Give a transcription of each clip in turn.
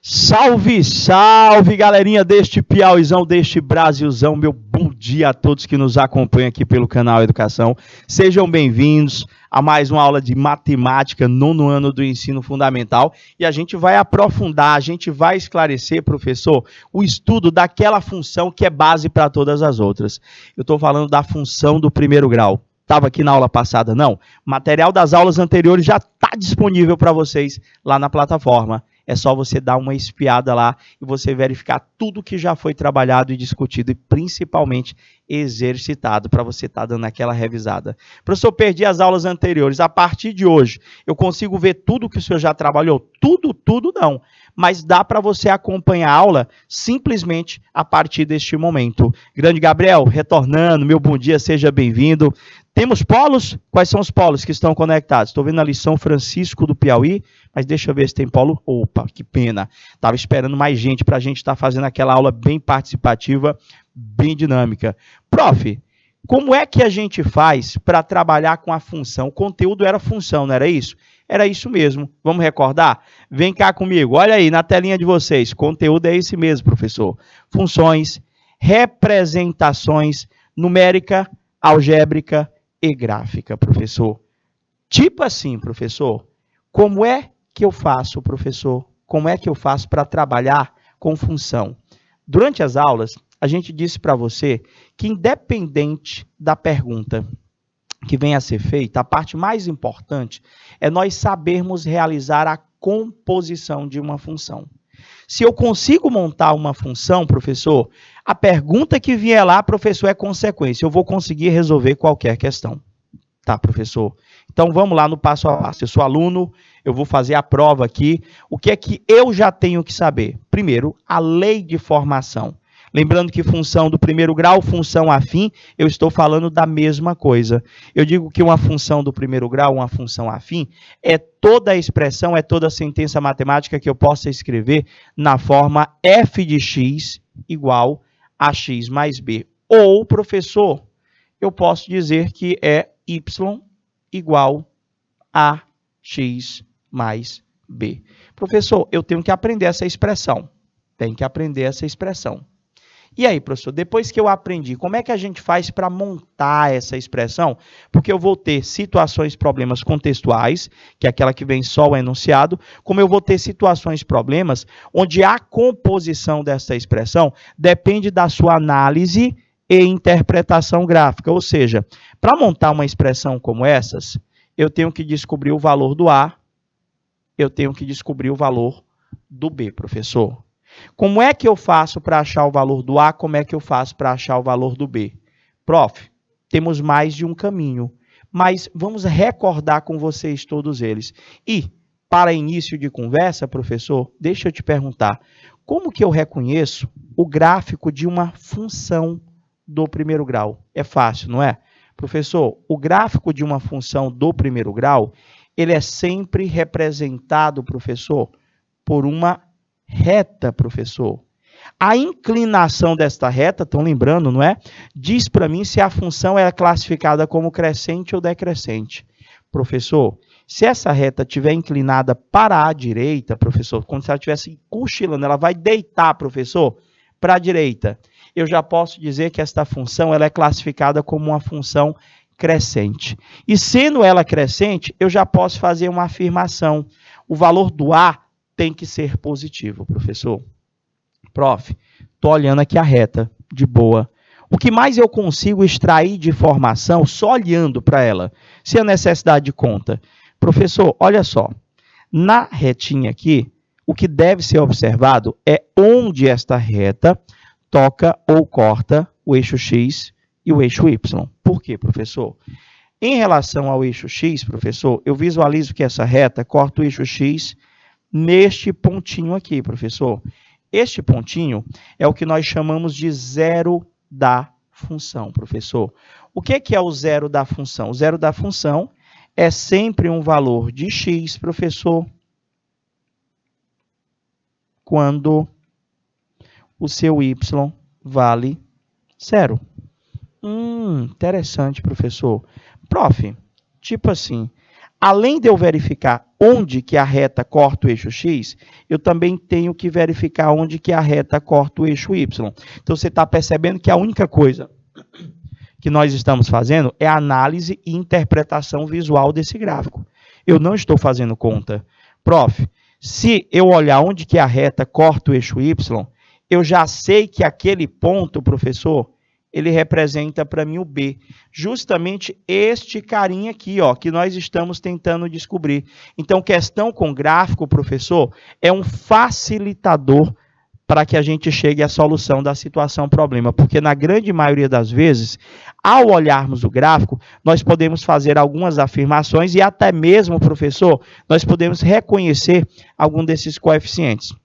Salve, salve, galerinha deste Piauizão, deste Brasilzão. Meu bom dia a todos que nos acompanham aqui pelo canal Educação. Sejam bem-vindos a mais uma aula de matemática, nono ano do ensino fundamental. E a gente vai aprofundar, a gente vai esclarecer, professor, o estudo daquela função que é base para todas as outras. Eu estou falando da função do primeiro grau. Estava aqui na aula passada, não. O material das aulas anteriores já está disponível para vocês lá na plataforma. É só você dar uma espiada lá e você verificar tudo que já foi trabalhado e discutido e principalmente exercitado para você estar dando aquela revisada. Professor, perdi as aulas anteriores. A partir de hoje, eu consigo ver tudo que o senhor já trabalhou? Tudo não. Mas dá para você acompanhar a aula simplesmente a partir deste momento. Grande Gabriel, retornando, meu bom dia, seja bem-vindo. Temos polos? Quais são os polos que estão conectados? Estou vendo a lição Francisco do Piauí, mas deixa eu ver se tem polo. Opa, que pena. Estava esperando mais gente para a gente estar fazendo aquela aula bem participativa, bem dinâmica. Prof, como é que a gente faz para trabalhar com a função? O conteúdo era função, não era isso? Era isso mesmo. Vamos recordar? Vem cá comigo. Olha aí na telinha de vocês. Conteúdo é esse mesmo, professor. Funções, representações, numérica, algébrica e gráfica, professor. Tipo assim, professor, como é que eu faço, professor? Como é que eu faço para trabalhar com função? Durante as aulas, a gente disse para você que independente da pergunta que venha a ser feita, a parte mais importante é nós sabermos realizar a composição de uma função. Se eu consigo montar uma função, professor, a pergunta que vier lá, professor, é consequência. Eu vou conseguir resolver qualquer questão. Tá, professor? Então, vamos lá no passo a passo. Eu sou aluno, eu vou fazer a prova aqui. O que é que eu já tenho que saber? Primeiro, a lei de formação. Lembrando que função do primeiro grau, função afim, eu estou falando da mesma coisa. Eu digo que uma função do primeiro grau, uma função afim, é toda a expressão, é toda a sentença matemática que eu possa escrever na forma f de x igual a x mais b. Ou, professor, eu posso dizer que é y igual a x mais b. Professor, eu tenho que aprender essa expressão. Tem que aprender essa expressão. E aí, professor, depois que eu aprendi, como é que a gente faz para montar essa expressão? Porque eu vou ter situações, problemas contextuais, que é aquela que vem só o enunciado, como eu vou ter situações, problemas, onde a composição dessa expressão depende da sua análise e interpretação gráfica. Ou seja, para montar uma expressão como essas, eu tenho que descobrir o valor do A, eu tenho que descobrir o valor do B, professor. Como é que eu faço para achar o valor do A? Como é que eu faço para achar o valor do B? Prof, temos mais de um caminho, mas vamos recordar com vocês todos eles. E, para início de conversa, professor, deixa eu te perguntar, como que eu reconheço o gráfico de uma função do primeiro grau? É fácil, não é? Professor, o gráfico de uma função do primeiro grau, ele é sempre representado, professor, por uma reta, professor. A inclinação desta reta, estão lembrando, não é? Diz para mim se a função é classificada como crescente ou decrescente. Professor, se essa reta estiver inclinada para a direita, professor, como se ela estivesse cochilando, ela vai deitar, professor, para a direita. Eu já posso dizer que esta função ela é classificada como uma função crescente. E sendo ela crescente, eu já posso fazer uma afirmação. O valor do A tem que ser positivo, professor. Prof, estou olhando aqui a reta, de boa. O que mais eu consigo extrair de informação só olhando para ela, se a necessidade de conta? Professor, olha só. Na retinha aqui, o que deve ser observado é onde esta reta toca ou corta o eixo X e o eixo Y. Por quê, professor? Em relação ao eixo X, professor, eu visualizo que essa reta corta o eixo X neste pontinho aqui, professor. Este pontinho é o que nós chamamos de zero da função, professor. O que é o zero da função? O zero da função é sempre um valor de x, professor, quando o seu y vale zero. Interessante, professor. Prof, tipo assim, além de eu verificar onde que a reta corta o eixo X, eu também tenho que verificar onde que a reta corta o eixo Y. Então, você está percebendo que a única coisa que nós estamos fazendo é análise e interpretação visual desse gráfico. Eu não estou fazendo conta. Prof, se eu olhar onde que a reta corta o eixo Y, eu já sei que aquele ponto, professor, ele representa para mim o B. Justamente este carinha aqui, ó, que nós estamos tentando descobrir. Então, questão com gráfico, professor, é um facilitador para que a gente chegue à solução da situação problema, porque na grande maioria das vezes, ao olharmos o gráfico, nós podemos fazer algumas afirmações e até mesmo, professor, nós podemos reconhecer algum desses coeficientes.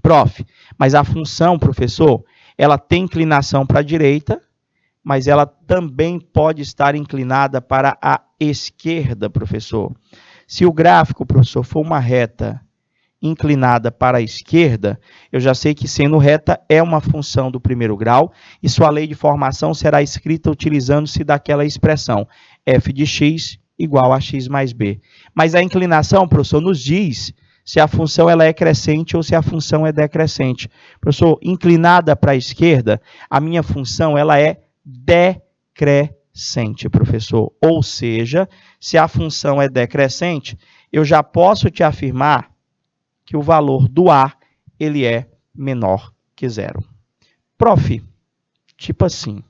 Prof, mas a função, professor, ela tem inclinação para a direita, mas ela também pode estar inclinada para a esquerda, professor. Se o gráfico, professor, for uma reta inclinada para a esquerda, eu já sei que sendo reta é uma função do primeiro grau e sua lei de formação será escrita utilizando-se daquela expressão f de x igual a x mais b. Mas a inclinação, professor, nos diz se a função ela é crescente ou se a função é decrescente. Professor, inclinada para a esquerda, a minha função ela é decrescente, professor. Ou seja, se a função é decrescente, eu já posso te afirmar que o valor do A ele é menor que zero. Prof, tipo assim,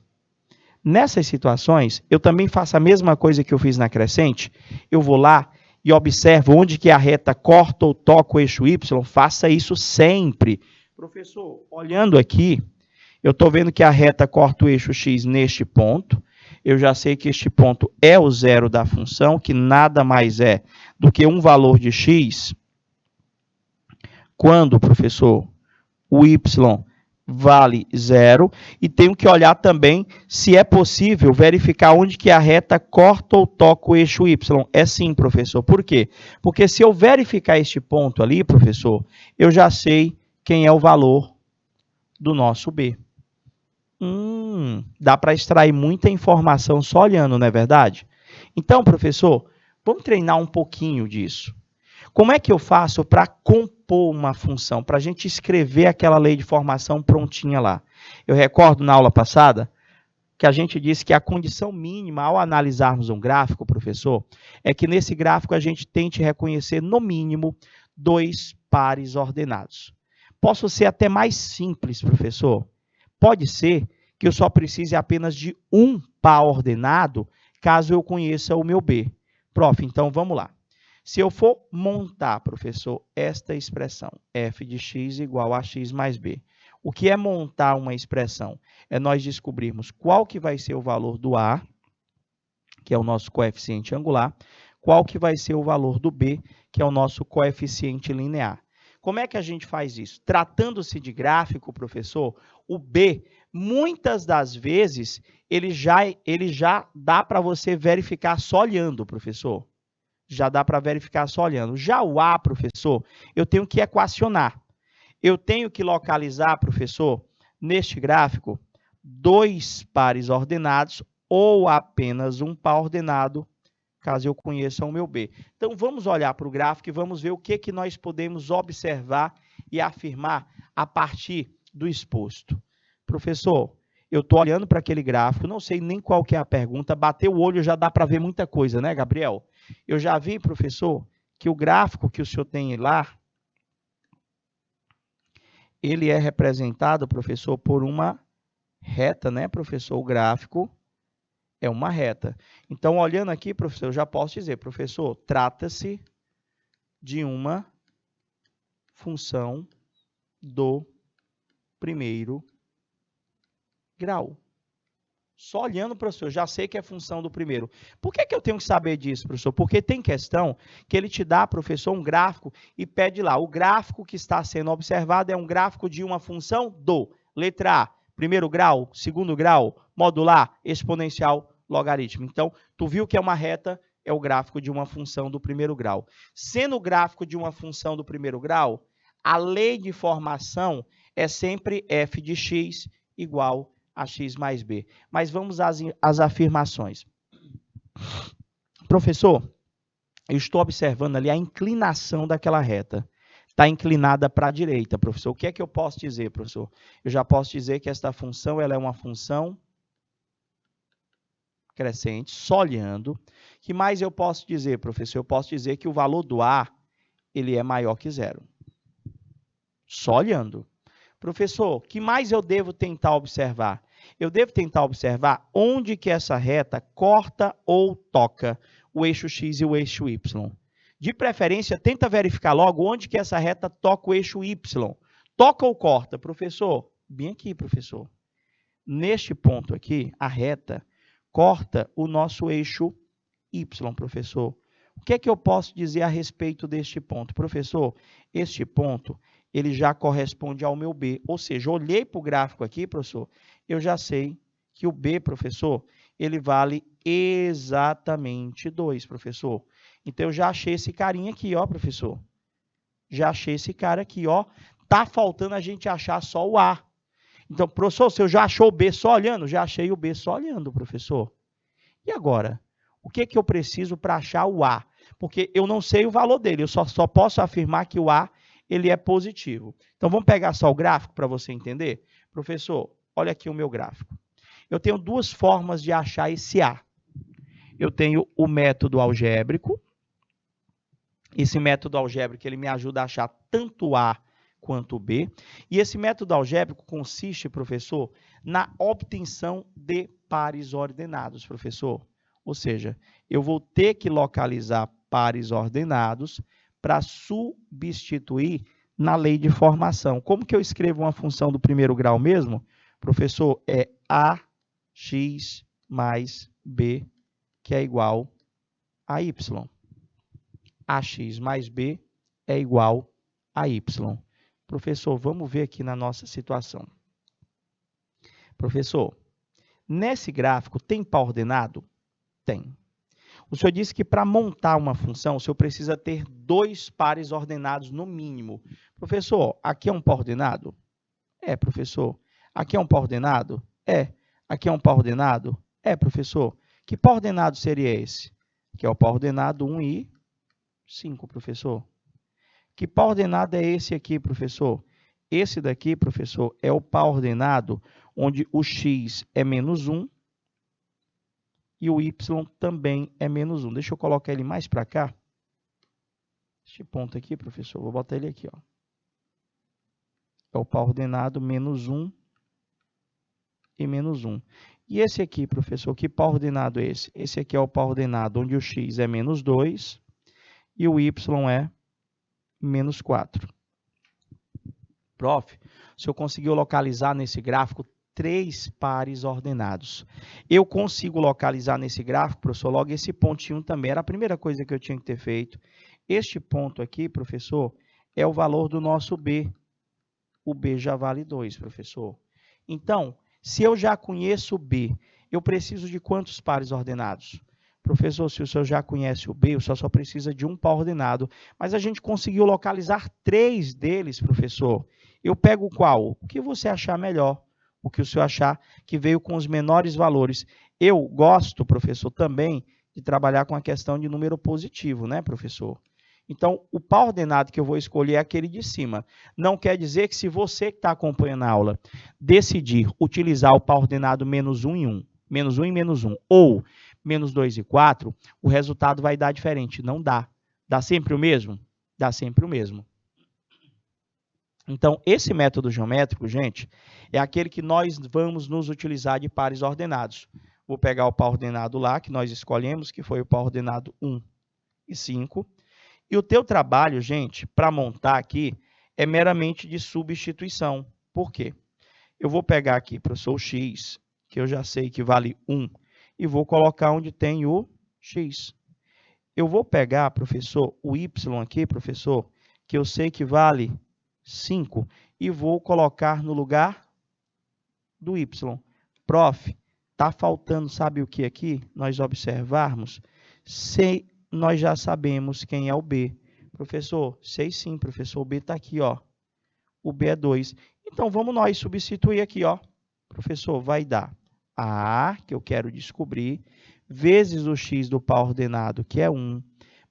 nessas situações, eu também faço a mesma coisa que eu fiz na crescente, eu vou lá e observo onde que a reta corta ou toca o eixo Y, faça isso sempre. Professor, olhando aqui, eu estou vendo que a reta corta o eixo X neste ponto, eu já sei que este ponto é o zero da função, que nada mais é do que um valor de X, quando, professor, o y vale zero, e tenho que olhar também se é possível verificar onde que a reta corta ou toca o eixo y. É sim, professor. Por quê? Porque se eu verificar este ponto ali, professor, eu já sei quem é o valor do nosso B. Dá para extrair muita informação só olhando, não é verdade? Então, professor, vamos treinar um pouquinho disso. Como é que eu faço para compor uma função, para a gente escrever aquela lei de formação prontinha lá? Eu recordo na aula passada que a gente disse que a condição mínima ao analisarmos um gráfico, professor, é que nesse gráfico a gente tente reconhecer, no mínimo, 2 pares ordenados. Posso ser até mais simples, professor. Pode ser que eu só precise apenas de um par ordenado, caso eu conheça o meu B. Prof, então vamos lá. Se eu for montar, professor, esta expressão, f de x igual a x mais b, o que é montar uma expressão? É nós descobrirmos qual que vai ser o valor do a, que é o nosso coeficiente angular, qual que vai ser o valor do b, que é o nosso coeficiente linear. Como é que a gente faz isso? Tratando-se de gráfico, professor, o b, muitas das vezes, ele já dá para você verificar só olhando, professor. Já dá para verificar só olhando. Já o A, professor, eu tenho que equacionar. Eu tenho que localizar, professor, neste gráfico, 2 pares ordenados ou apenas um par ordenado, caso eu conheça o meu B. Então, vamos olhar para o gráfico e vamos ver o que nós podemos observar e afirmar a partir do exposto. Professor, eu estou olhando para aquele gráfico, não sei nem qual que é a pergunta, bater o olho já dá para ver muita coisa, né, Gabriel? Eu já vi, professor, que o gráfico que o senhor tem lá, ele é representado, professor, por uma reta, né, professor? O gráfico é uma reta. Então, olhando aqui, professor, eu já posso dizer, professor, trata-se de uma função do primeiro grau. Só olhando, professor, já sei que é função do primeiro. Por que eu tenho que saber disso, professor? Porque tem questão que ele te dá, professor, um gráfico e pede lá. O gráfico que está sendo observado é um gráfico de uma função do, letra A, primeiro grau, segundo grau, modular, exponencial, logaritmo. Então, tu viu que é uma reta, é o gráfico de uma função do primeiro grau. Sendo o gráfico de uma função do primeiro grau, a lei de formação é sempre f de x igual a x mais b. Mas vamos às afirmações. Professor, eu estou observando ali a inclinação daquela reta. Está inclinada para a direita, professor. O que é que eu posso dizer, professor? Eu já posso dizer que esta função ela é uma função crescente, só olhando. O que mais eu posso dizer, professor? Eu posso dizer que o valor do A ele é maior que zero. Só olhando. Professor, o que mais eu devo tentar observar? Eu devo tentar observar onde que essa reta corta ou toca o eixo X e o eixo Y. De preferência, tenta verificar logo onde que essa reta toca o eixo Y. Toca ou corta? Professor, bem aqui, professor. Neste ponto aqui, a reta corta o nosso eixo Y, professor. O que é que eu posso dizer a respeito deste ponto? Professor, este ponto, ele já corresponde ao meu B. Ou seja, olhei para o gráfico aqui, professor, eu já sei que o B, professor, ele vale exatamente 2, professor. Então, eu já achei esse carinha aqui, ó, professor. Já achei esse cara aqui, ó. Tá faltando a gente achar só o A. Então, professor, você já achou o B só olhando? Já achei o B só olhando, professor. E agora? O que é que eu preciso para achar o A? Porque eu não sei o valor dele, eu só posso afirmar que o A ele é positivo. Então, vamos pegar só o gráfico para você entender? Professor, olha aqui o meu gráfico. Eu tenho duas formas de achar esse A. Eu tenho o método algébrico. Esse método algébrico ele me ajuda a achar tanto o A quanto o B. E esse método algébrico consiste, professor, na obtenção de pares ordenados, professor. Ou seja, eu vou ter que localizar pares ordenados para substituir na lei de formação. Como que eu escrevo uma função do primeiro grau mesmo? Professor, é AX mais B, que é igual a Y. AX mais B é igual a Y. Professor, vamos ver aqui na nossa situação. Professor, nesse gráfico tem par ordenado? Tem. O senhor disse que para montar uma função, o senhor precisa ter 2 pares ordenados no mínimo. Professor, aqui é um par ordenado? É, professor. Aqui é um par ordenado? É. Aqui é um par ordenado? É, professor. Que par ordenado seria esse? Que é o par ordenado 1 e 5, professor. Que par ordenado é esse aqui, professor? Esse daqui, professor, é o par ordenado onde o x é menos 1 e o y também é menos 1. Deixa eu colocar ele mais para cá. Este ponto aqui, professor, vou botar ele aqui, ó. É o par ordenado menos 1 e menos 1. E esse aqui, professor, que par ordenado é esse? Esse aqui é o par ordenado onde o x é menos 2 e o y é menos 4. Prof, o senhor conseguiu localizar nesse gráfico 3 pares ordenados. Eu consigo localizar nesse gráfico, professor, logo esse pontinho também. Era a primeira coisa que eu tinha que ter feito. Este ponto aqui, professor, é o valor do nosso B. O B já vale 2, professor. Então, se eu já conheço o B, eu preciso de quantos pares ordenados? Professor, se o senhor já conhece o B, o senhor só precisa de um par ordenado. Mas a gente conseguiu localizar 3 deles, professor. Eu pego qual? O que você achar melhor. O que o senhor achar que veio com os menores valores. Eu gosto, professor, também de trabalhar com a questão de número positivo, né, professor? Então, o par ordenado que eu vou escolher é aquele de cima. Não quer dizer que se você que está acompanhando a aula decidir utilizar o par ordenado menos 1 e 1, menos 1 e menos 1, ou menos 2 e 4, o resultado vai dar diferente. Não dá. Dá sempre o mesmo? Dá sempre o mesmo. Então, esse método geométrico, gente, é aquele que nós vamos nos utilizar de pares ordenados. Vou pegar o par ordenado lá, que nós escolhemos, que foi o par ordenado 1 e 5. E o teu trabalho, gente, para montar aqui, é meramente de substituição. Por quê? Eu vou pegar aqui, professor, o x, que eu já sei que vale 1, e vou colocar onde tem o x. Eu vou pegar, professor, o y aqui, professor, que eu sei que vale 5, e vou colocar no lugar do y. Prof, está faltando, sabe o que aqui? Nós observarmos, se nós já sabemos quem é o B. Professor, sei sim, professor, o B está aqui, ó. O B é 2. Então, vamos nós substituir aqui, ó. Professor, vai dar A, que eu quero descobrir, vezes o x do par ordenado, que é 1,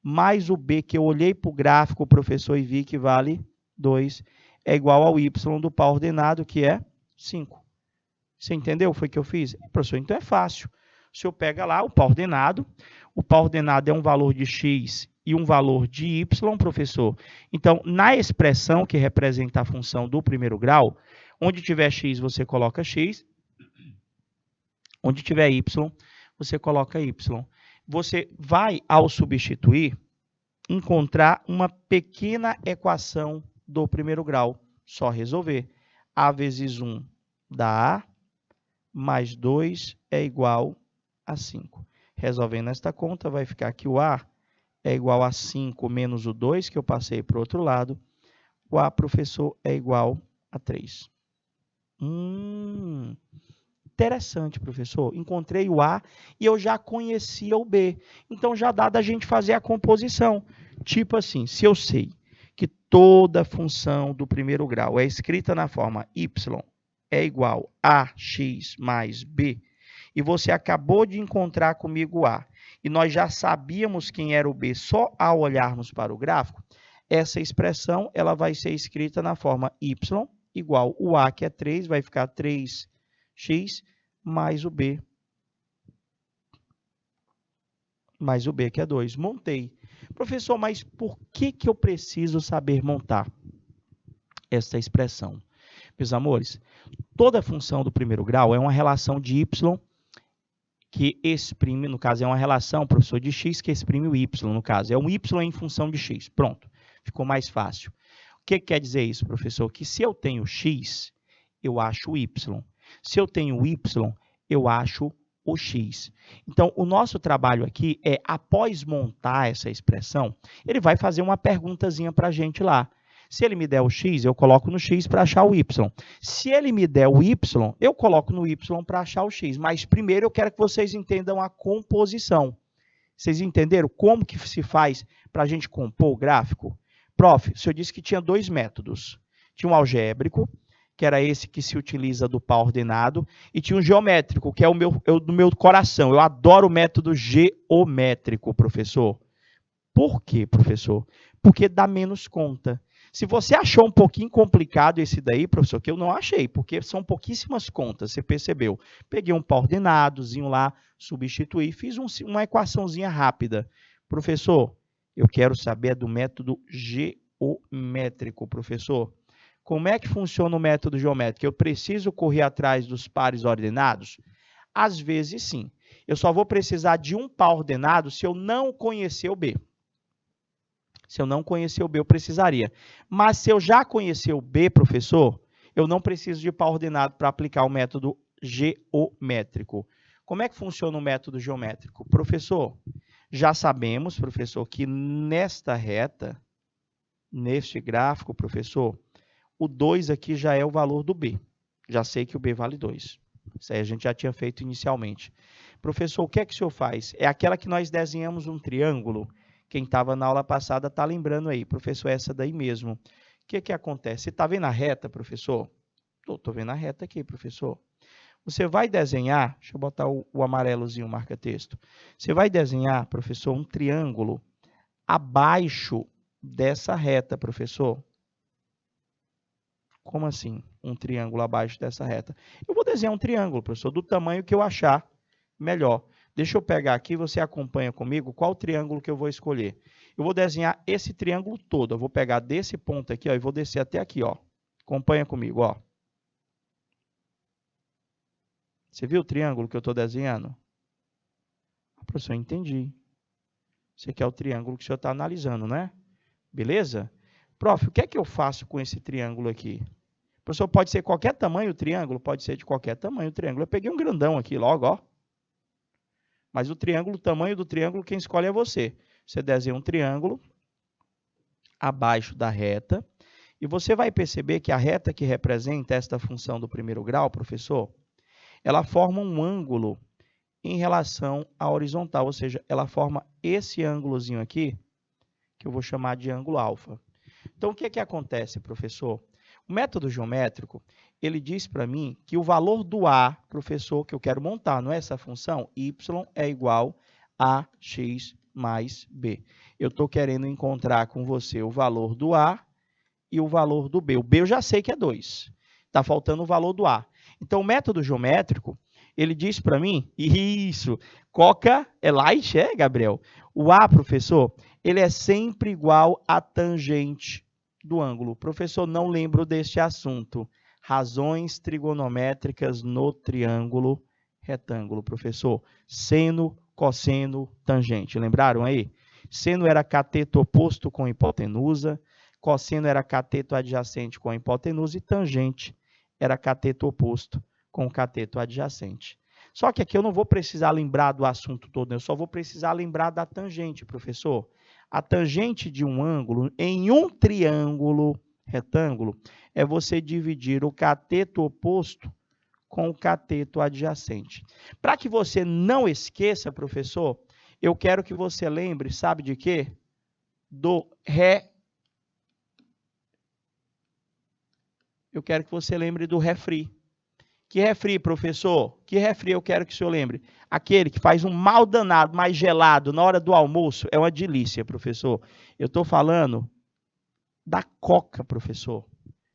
mais o b, que eu olhei para o gráfico, professor, e vi que vale 2, é igual ao y do par ordenado, que é 5. Você entendeu? Foi o que eu fiz? Professor, então é fácil. O senhor pega lá o par ordenado é um valor de x e um valor de y, professor. Então, na expressão que representa a função do primeiro grau, onde tiver x, você coloca x, onde tiver y, você coloca y. Você vai, ao substituir, encontrar uma pequena equação do primeiro grau. Só resolver. A vezes 1 dá A, mais 2 é igual a 5. Resolvendo esta conta, vai ficar que o A é igual a 5 menos o 2, que eu passei para o outro lado. O A, professor, é igual a 3. Interessante, professor. Encontrei o A e eu já conhecia o B. Então, já dá da gente fazer a composição. Tipo assim, se eu sei que toda função do primeiro grau é escrita na forma y é igual a x mais b, e você acabou de encontrar comigo o A, e nós já sabíamos quem era o B só ao olharmos para o gráfico, essa expressão ela vai ser escrita na forma y igual o A, que é 3, vai ficar 3x mais o B, que é 2. Montei. Professor, mas por que eu preciso saber montar essa expressão? Meus amores, toda função do primeiro grau é uma relação de y que exprime, no caso, é uma relação, professor, de x que exprime o y, no caso. É um y em função de x. Pronto, ficou mais fácil. O que quer dizer isso, professor? Que se eu tenho x, eu acho o y. Se eu tenho y, eu acho o x. Então, o nosso trabalho aqui é, após montar essa expressão, ele vai fazer uma perguntazinha para a gente lá. Se ele me der o x, eu coloco no x para achar o y. Se ele me der o y, eu coloco no y para achar o x. Mas primeiro eu quero que vocês entendam a composição. Vocês entenderam como que se faz para a gente compor o gráfico? Prof, o senhor disse que tinha 2 métodos. Tinha um algébrico, que era esse que se utiliza do par ordenado, e tinha um geométrico, que é do meu coração. Eu adoro o método geométrico, professor. Por quê, professor? Porque dá menos conta. Se você achou um pouquinho complicado esse daí, professor, que eu não achei, porque são pouquíssimas contas, você percebeu. Peguei um par ordenadozinho lá, substituí, fiz uma equaçãozinha rápida. Professor, eu quero saber do método geométrico, professor. Como é que funciona o método geométrico? Eu preciso correr atrás dos pares ordenados? Às vezes, sim. Eu só vou precisar de um par ordenado se eu não conhecer o B. Se eu não conhecer o B, eu precisaria. Mas se eu já conhecer o B, professor, eu não preciso de par ordenado para aplicar o método geométrico. Como é que funciona o método geométrico? Professor, já sabemos, professor, que nesta reta, neste gráfico, professor, o 2 aqui já é o valor do B. Já sei que o B vale 2. Isso aí a gente já tinha feito inicialmente. Professor, o que é que o senhor faz? É aquela que nós desenhamos um triângulo. Quem estava na aula passada está lembrando aí. Professor, essa daí mesmo. O que acontece? Você está vendo a reta, professor? Estou vendo a reta aqui, professor. Você vai desenhar, deixa eu botar o amarelozinho, marca-texto. Você vai desenhar, professor, um triângulo abaixo dessa reta, professor. Como assim? Um triângulo abaixo dessa reta? Eu vou desenhar um triângulo, professor, do tamanho que eu achar melhor. Deixa eu pegar aqui, você acompanha comigo qual triângulo que eu vou escolher. Eu vou desenhar esse triângulo todo. Eu vou pegar desse ponto aqui, ó, e vou descer até aqui, ó. Acompanha comigo, ó. Você viu o triângulo que eu estou desenhando? Professor, entendi. Esse aqui é o triângulo que o senhor está analisando, né? Beleza? Prof, o que é que eu faço com esse triângulo aqui? Professor, pode ser qualquer tamanho o triângulo? Pode ser de qualquer tamanho o triângulo. Eu peguei um grandão aqui logo, ó. Mas o triângulo, o tamanho do triângulo, quem escolhe é você. Você desenha um triângulo abaixo da reta. E você vai perceber que a reta que representa esta função do primeiro grau, professor, ela forma um ângulo em relação à horizontal. Ou seja, ela forma esse ângulozinho aqui, que eu vou chamar de ângulo alfa. Então, o que que acontece, professor? O método geométrico, ele diz para mim que o valor do A, professor, que eu quero montar, não é essa função? Y é igual a x mais B. Eu estou querendo encontrar com você o valor do A e o valor do B. O B eu já sei que é 2. Está faltando o valor do A. Então, o método geométrico, ele diz para mim, isso, coca é light, é, Gabriel? O A, professor, ele é sempre igual à tangente do ângulo. Professor, não lembro deste assunto. Razões trigonométricas no triângulo retângulo, professor. Seno, cosseno, tangente. Lembraram aí? Seno era cateto oposto com hipotenusa, cosseno era cateto adjacente com hipotenusa e tangente era cateto oposto com cateto adjacente. Só que aqui eu não vou precisar lembrar do assunto todo, eu só vou precisar lembrar da tangente, professor. A tangente de um ângulo em um triângulo retângulo é você dividir o cateto oposto com o cateto adjacente. Para que você não esqueça, professor, eu quero que você lembre, sabe de quê? Do ré. Eu quero que você lembre do refri. Que refri, professor? Que refri eu quero que o senhor lembre? Aquele que faz um mal danado, mais gelado, na hora do almoço, é uma delícia, professor. Eu estou falando da Coca, professor.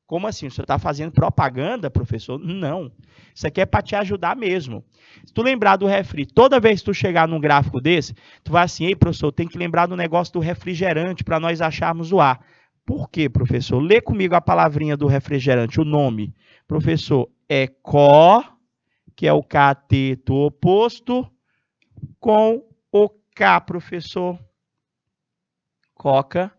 Como assim? O senhor está fazendo propaganda, professor? Não. Isso aqui é para te ajudar mesmo. Se tu lembrar do refri, toda vez que tu chegar num gráfico desse, tu vai assim, ei, professor, tem que lembrar do negócio do refrigerante para nós acharmos o A. Por quê, professor? Lê comigo a palavrinha do refrigerante, o nome. Professor, é CO, que é o cateto oposto, com o K, professor. Coca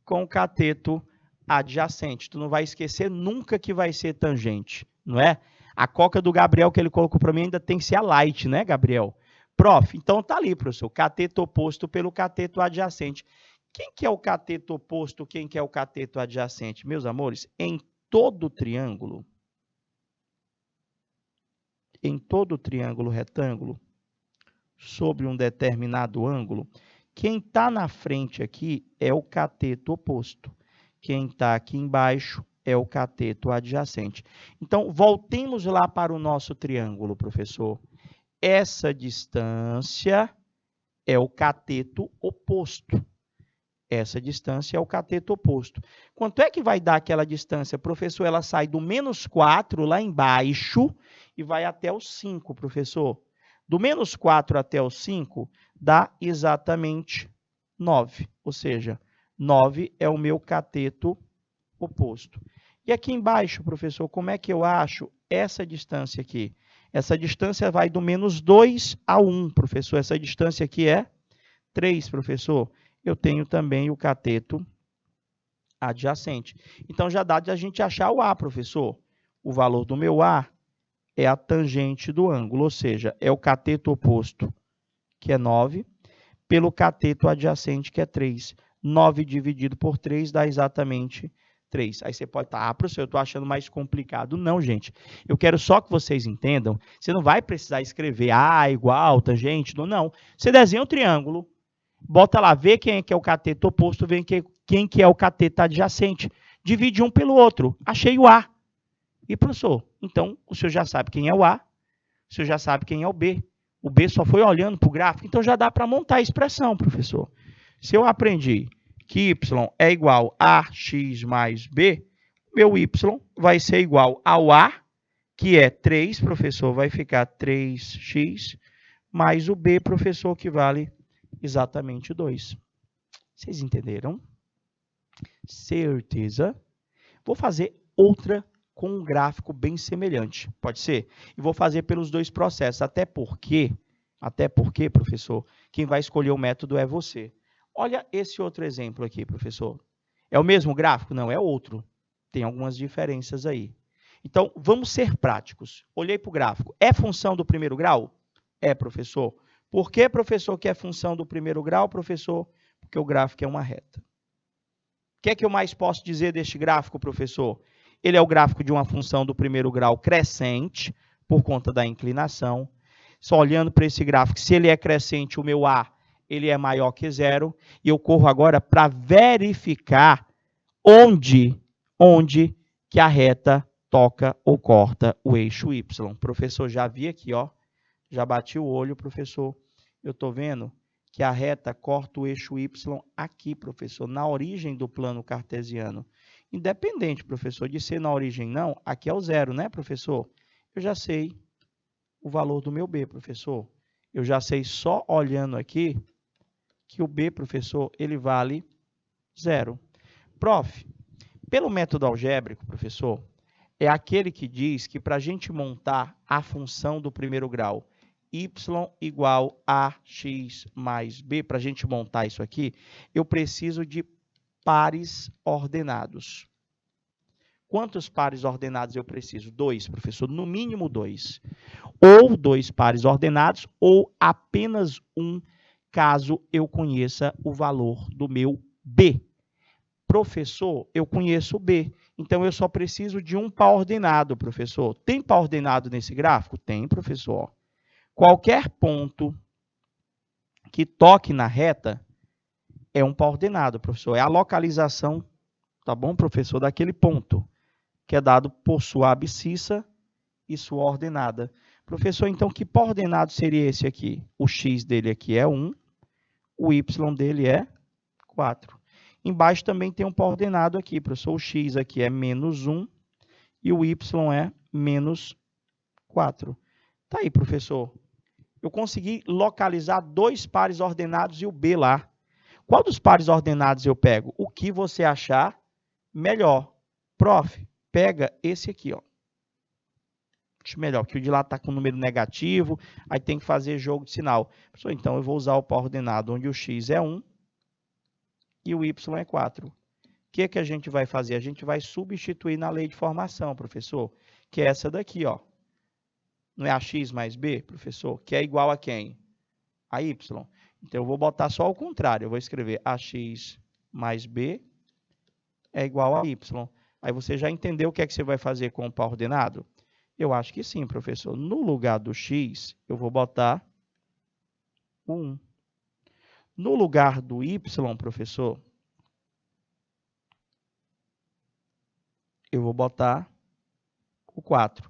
com o cateto adjacente. Tu não vai esquecer nunca que vai ser tangente, não é? A Coca do Gabriel que ele colocou para mim ainda tem que ser a light, né, Gabriel? Prof, então tá ali, professor, cateto oposto pelo cateto adjacente. Quem que é o cateto oposto, quem que é o cateto adjacente? Meus amores, em todo triângulo retângulo, sobre um determinado ângulo, quem está na frente aqui é o cateto oposto. Quem está aqui embaixo é o cateto adjacente. Então, voltemos lá para o nosso triângulo, professor. Essa distância é o cateto oposto. Essa distância é o cateto oposto. Quanto é que vai dar aquela distância? Professor, ela sai do menos 4 lá embaixo e vai até o 5, professor. Do menos 4 até o 5 dá exatamente 9. Ou seja, 9 é o meu cateto oposto. E aqui embaixo, professor, como é que eu acho essa distância aqui? Essa distância vai do menos 2 a 1, professor. Essa distância aqui é 3, professor. Eu tenho também o cateto adjacente. Então, já dá de a gente achar o A, professor. O valor do meu A é a tangente do ângulo, ou seja, é o cateto oposto, que é 9, pelo cateto adjacente, que é 3. 9 dividido por 3 dá exatamente 3. Aí você pode estar, professor, eu estou achando mais complicado. Não, gente. Eu quero só que vocês entendam. Você não vai precisar escrever A igual, tangente, não. Você desenha um triângulo, bota lá, vê quem é que é o cateto oposto, vê quem que é o cateto adjacente. Divide um pelo outro. Achei o A. E, professor, então o senhor já sabe quem é o A, o senhor já sabe quem é o B. O B só foi olhando para o gráfico, então já dá para montar a expressão, professor. Se eu aprendi que y é igual a x mais b, meu y vai ser igual ao A, que é 3, professor, vai ficar 3x, mais o B, professor, que vale exatamente 2. Vocês entenderam? Certeza? Vou fazer outra com um gráfico bem semelhante, pode ser? E vou fazer pelos dois processos, até porque, professor, quem vai escolher o método é você. Olha esse outro exemplo aqui, professor. É o mesmo gráfico? Não, é outro. Tem algumas diferenças aí. Então, vamos ser práticos. Olhei para o gráfico. É função do primeiro grau? É, professor. Por que, professor, que é função do primeiro grau, professor? Porque o gráfico é uma reta. O que é que eu mais posso dizer deste gráfico, professor? Ele é o gráfico de uma função do primeiro grau crescente, por conta da inclinação. Só olhando para esse gráfico, se ele é crescente, o meu A ele é maior que 0. E eu corro agora para verificar onde que a reta toca ou corta o eixo Y. Professor, já vi aqui, ó, já bati o olho, professor. Eu estou vendo que a reta corta o eixo Y aqui, professor, na origem do plano cartesiano. Independente, professor, de ser na origem não, aqui é o zero, né, professor? Eu já sei o valor do meu B, professor. Eu já sei só olhando aqui que o B, professor, ele vale zero. Prof, pelo método algébrico, professor, é aquele que diz que para a gente montar a função do primeiro grau, y igual a x mais b, para a gente montar isso aqui, eu preciso de pares ordenados. Quantos pares ordenados eu preciso? 2, professor, no mínimo 2. Ou 2 pares ordenados, ou apenas um, caso eu conheça o valor do meu b. Professor, eu conheço o b, então eu só preciso de um par ordenado, professor. Tem par ordenado nesse gráfico? Tem, professor. Qualquer ponto que toque na reta é um par ordenado, professor. É a localização, tá bom, professor, daquele ponto, que é dado por sua abscissa e sua ordenada. Professor, então, que par ordenado seria esse aqui? O x dele aqui é 1, o y dele é 4. Embaixo também tem um par ordenado aqui, professor. O x aqui é menos 1 e o y é menos 4. Tá aí, professor. Eu consegui localizar 2 pares ordenados e o b lá. Qual dos pares ordenados eu pego? O que você achar melhor. Prof, pega esse aqui, ó. Acho melhor, que o de lá está com número negativo, aí tem que fazer jogo de sinal. Professor, então eu vou usar o par ordenado onde o x é 1 e o y é 4. O que que a gente vai fazer? A gente vai substituir na lei de formação, professor, que é essa daqui, ó. Não é a x mais b, professor? Que é igual a quem? A y. Então, eu vou botar só o contrário. Eu vou escrever ax mais b é igual a y. Aí você já entendeu o que é que você vai fazer com o par ordenado? Eu acho que sim, professor. No lugar do x, eu vou botar o 1. No lugar do y, professor, eu vou botar o 4.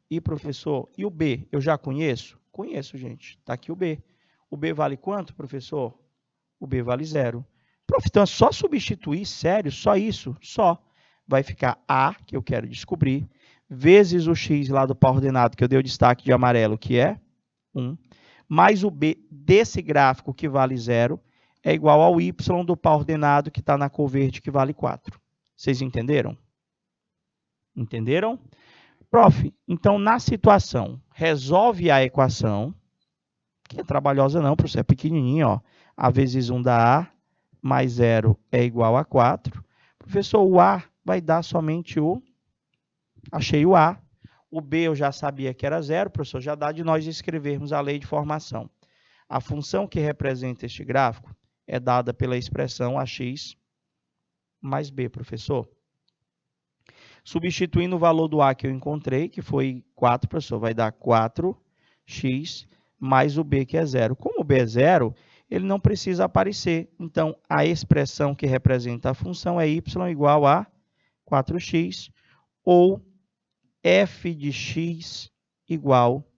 E, professor, e o b? Eu já conheço? Conheço, gente. Está aqui o b. O b vale quanto, professor? O b vale 0. Prof, então é só substituir, sério, só isso, só. Vai ficar a, que eu quero descobrir, vezes o x lá do par ordenado, que eu dei o destaque de amarelo, que é 1, mais o b desse gráfico, que vale 0, é igual ao y do par ordenado, que está na cor verde, que vale 4. Vocês entenderam? Entenderam? Prof, então, na situação, resolve a equação, que é trabalhosa não, professor, é pequenininho, ó. A vezes 1 dá A, mais 0 é igual a 4. Professor, o A vai dar somente o... Achei o A. O B eu já sabia que era 0, professor, já dá de nós escrevermos a lei de formação. A função que representa este gráfico é dada pela expressão AX mais B, professor. Substituindo o valor do A que eu encontrei, que foi 4, professor, vai dar 4x mais o B, que é 0. Como o B é 0, ele não precisa aparecer. Então, a expressão que representa a função é y igual a 4x, ou f de x igual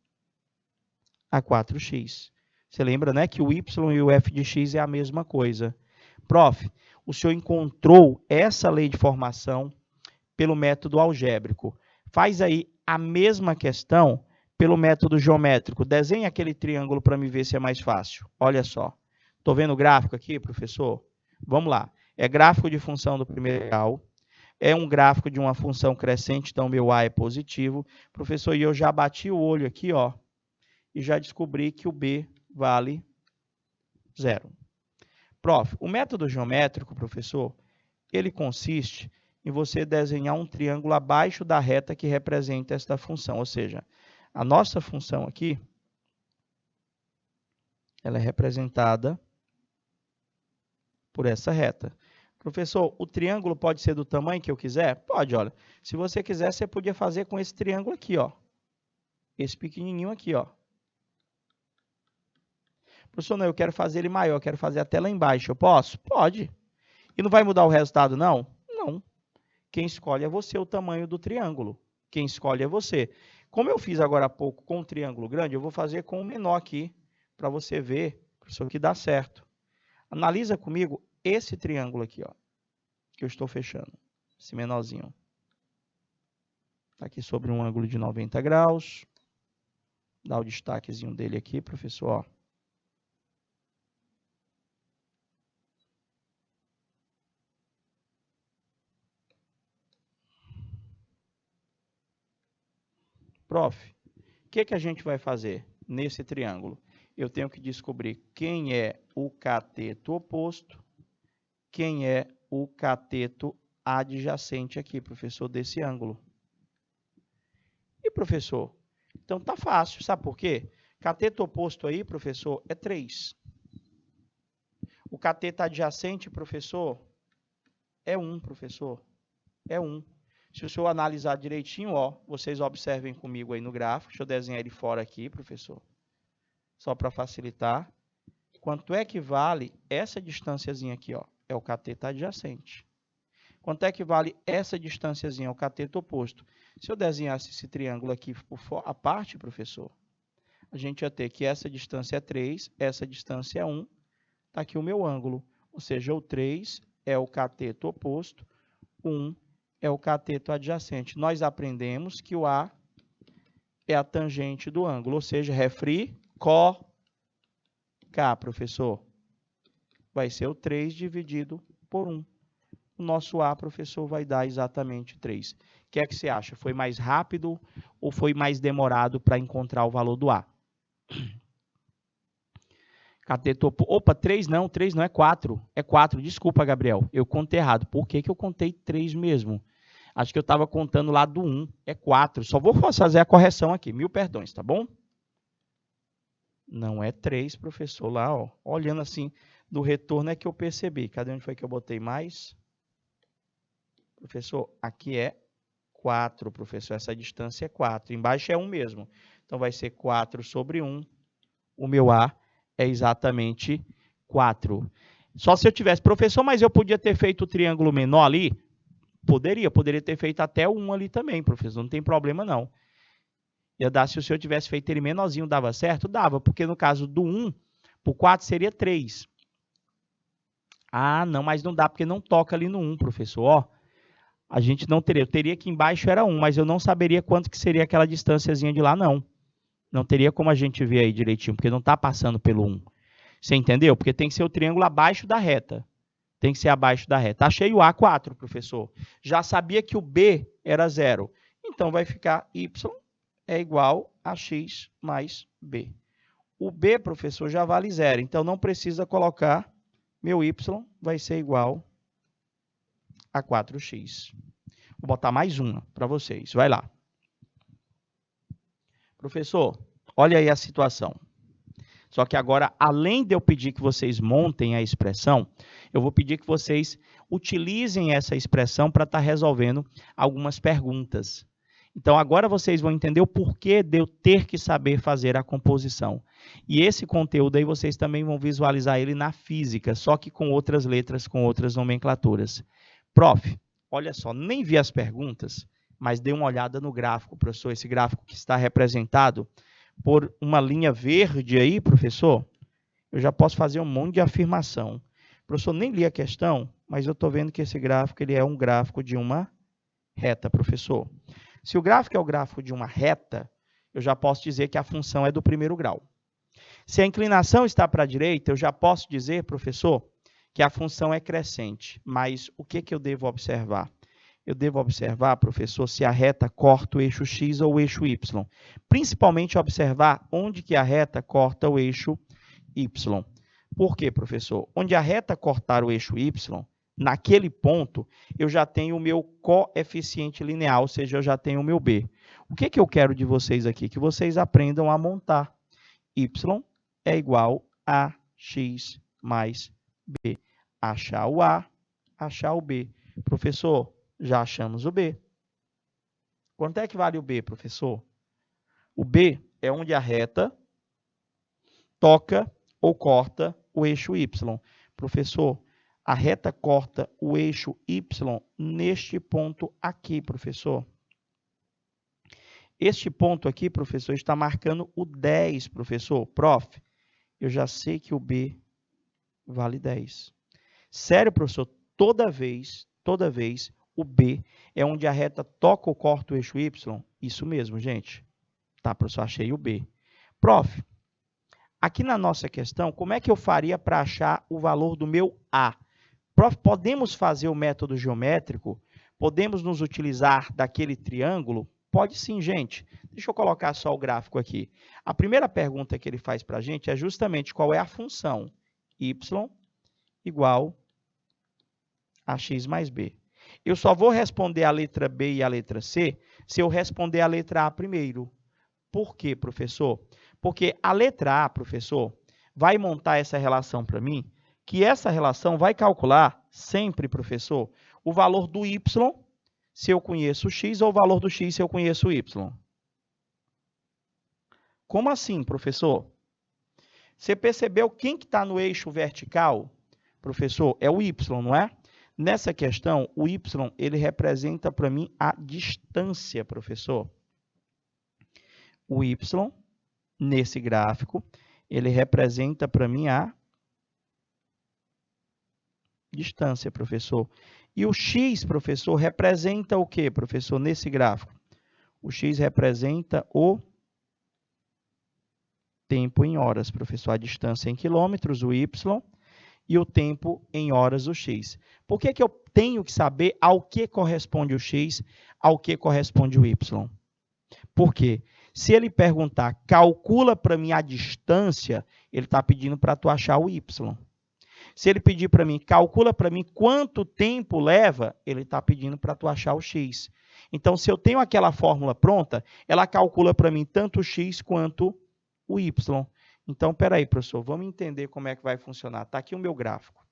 a 4x. Você lembra, né, que o y e o f de x é a mesma coisa. Prof, o senhor encontrou essa lei de formação pelo método algébrico. Faz aí a mesma questão pelo método geométrico. Desenhe aquele triângulo para me ver se é mais fácil. Olha só. Estou vendo o gráfico aqui, professor? Vamos lá. É gráfico de função do primeiro grau. É um gráfico de uma função crescente, então meu A é positivo. Professor, e eu já bati o olho aqui, ó, e já descobri que o B vale 0. Prof, o método geométrico, professor, ele consiste em você desenhar um triângulo abaixo da reta que representa esta função. Ou seja, a nossa função aqui, ela é representada por essa reta. Professor, o triângulo pode ser do tamanho que eu quiser? Pode, olha. Se você quiser, você podia fazer com esse triângulo aqui, ó. Esse pequenininho aqui, ó. Professor, não, eu quero fazer ele maior, eu quero fazer até lá embaixo. Eu posso? Pode. E não vai mudar o resultado, não? Não. Quem escolhe é você, o tamanho do triângulo. Quem escolhe é você. Como eu fiz agora há pouco com um triângulo grande, eu vou fazer com o menor aqui, para você ver. Isso aqui dá certo. Analisa comigo esse triângulo aqui, ó, que eu estou fechando. Esse menorzinho. Está aqui sobre um ângulo de 90 graus. Dá o destaquezinho dele aqui, professor, ó. Prof, o que a gente vai fazer nesse triângulo? Eu tenho que descobrir quem é o cateto oposto, quem é o cateto adjacente aqui, professor, desse ângulo. E, professor, então tá fácil, sabe por quê? Cateto oposto aí, professor, é 3. O cateto adjacente, professor, é 1, professor. É 1. Se o senhor analisar direitinho, ó, vocês observem comigo aí no gráfico. Deixa eu desenhar ele fora aqui, professor. Só para facilitar. Quanto é que vale essa distânciazinha aqui, ó? É o cateto adjacente. Quanto é que vale essa distânciazinha? É o cateto oposto. Se eu desenhasse esse triângulo aqui a parte, professor, a gente ia ter que essa distância é 3, essa distância é 1. Está aqui o meu ângulo. Ou seja, o 3 é o cateto oposto, 1 é o cateto adjacente. Nós aprendemos que o A é a tangente do ângulo, ou seja, refri, có, K, professor. Vai ser o 3 dividido por 1. O nosso A, professor, vai dar exatamente 3. O que é que você acha? Foi mais rápido ou foi mais demorado para encontrar o valor do A? Cateto oposto. Opa, 3 não é 4. É 4, desculpa, Gabriel. Eu contei errado. Por que eu contei 3 mesmo? Acho que eu estava contando lá do 1. É 4. Só vou fazer a correção aqui. 1000 perdões, tá bom? Não é 3, professor. Lá, ó. Olhando assim, do retorno é que eu percebi. Cadê onde foi que eu botei mais? Professor, aqui é 4, professor. Essa distância é 4. Embaixo é 1 mesmo. Então, vai ser 4 sobre 1. O meu A é exatamente 4. Só se eu tivesse, professor, mas eu podia ter feito o triângulo menor ali? Poderia ter feito até o 1 ali também, professor, não tem problema não. Ia dar, se o senhor tivesse feito ele menorzinho, dava certo? Dava, porque no caso do 1, por 4 seria 3. Ah, não, mas não dá, porque não toca ali no 1, professor. Ó, a gente não teria, eu teria que embaixo era 1, mas eu não saberia quanto que seria aquela distânciazinha de lá, não. Não teria como a gente ver aí direitinho, porque não está passando pelo 1. Você entendeu? Porque tem que ser o triângulo abaixo da reta. Tem que ser abaixo da reta. Achei o A 4, professor. Já sabia que o B era 0. Então, vai ficar Y é igual a X mais B. O B, professor, já vale 0. Então, não precisa colocar meu Y vai ser igual a 4x. Vou botar mais uma para vocês. Vai lá. Professor, olha aí a situação. Só que agora, além de eu pedir que vocês montem a expressão, eu vou pedir que vocês utilizem essa expressão para estar resolvendo algumas perguntas. Então, agora vocês vão entender o porquê de eu ter que saber fazer a composição. E esse conteúdo aí vocês também vão visualizar ele na física, só que com outras letras, com outras nomenclaturas. Prof, olha só, nem vi as perguntas, mas dê uma olhada no gráfico, professor. Esse gráfico que está representado por uma linha verde aí, professor, eu já posso fazer um monte de afirmação. Professor, nem li a questão, mas eu estou vendo que esse gráfico ele é um gráfico de uma reta, professor. Se o gráfico é o gráfico de uma reta, eu já posso dizer que a função é do primeiro grau. Se a inclinação está para a direita, eu já posso dizer, professor, que a função é crescente. Mas o que eu devo observar? Eu devo observar, professor, se a reta corta o eixo X ou o eixo Y. Principalmente observar onde que a reta corta o eixo Y. Por quê, professor? Onde a reta cortar o eixo Y, naquele ponto, eu já tenho o meu coeficiente linear, ou seja, eu já tenho o meu B. O que eu quero de vocês aqui? Que vocês aprendam a montar. Y é igual a X mais B. Achar o A, achar o B. Professor, já achamos o B. Quanto é que vale o B, professor? O B é onde a reta toca ou corta o eixo Y. Professor, a reta corta o eixo Y neste ponto aqui, professor. Este ponto aqui, professor, está marcando o 10, professor. Prof, eu já sei que o B vale 10. Sério, professor, toda vez, o B é onde a reta toca ou corta o eixo Y? Isso mesmo, gente. Tá, professor, achei o B. Prof, aqui na nossa questão, como é que eu faria para achar o valor do meu A? Prof, podemos fazer o método geométrico? Podemos nos utilizar daquele triângulo? Pode sim, gente. Deixa eu colocar só o gráfico aqui. A primeira pergunta que ele faz para a gente é justamente qual é a função y igual a x mais b. Eu só vou responder a letra B e a letra C se eu responder a letra A primeiro. Por quê, professor? Porque a letra A, professor, vai montar essa relação para mim, que essa relação vai calcular sempre, professor, o valor do y se eu conheço o x ou o valor do x se eu conheço o y. Como assim, professor? Você percebeu quem que está no eixo vertical? Professor, é o y, não é? Nessa questão, o y ele representa para mim a distância, professor. O y, nesse gráfico, ele representa para mim a distância, professor. E o x, professor, representa o quê, professor, nesse gráfico? O x representa o tempo em horas, professor. A distância em quilômetros, o y, e o tempo em horas, o x. Por que eu tenho que saber ao que corresponde o x, ao que corresponde o y? Por quê? Se ele perguntar, calcula para mim a distância, ele está pedindo para tu achar o y. Se ele pedir para mim, calcula para mim quanto tempo leva, ele está pedindo para tu achar o x. Então, se eu tenho aquela fórmula pronta, ela calcula para mim tanto o x quanto o y. Então, peraí, professor, vamos entender como é que vai funcionar. Está aqui o meu gráfico.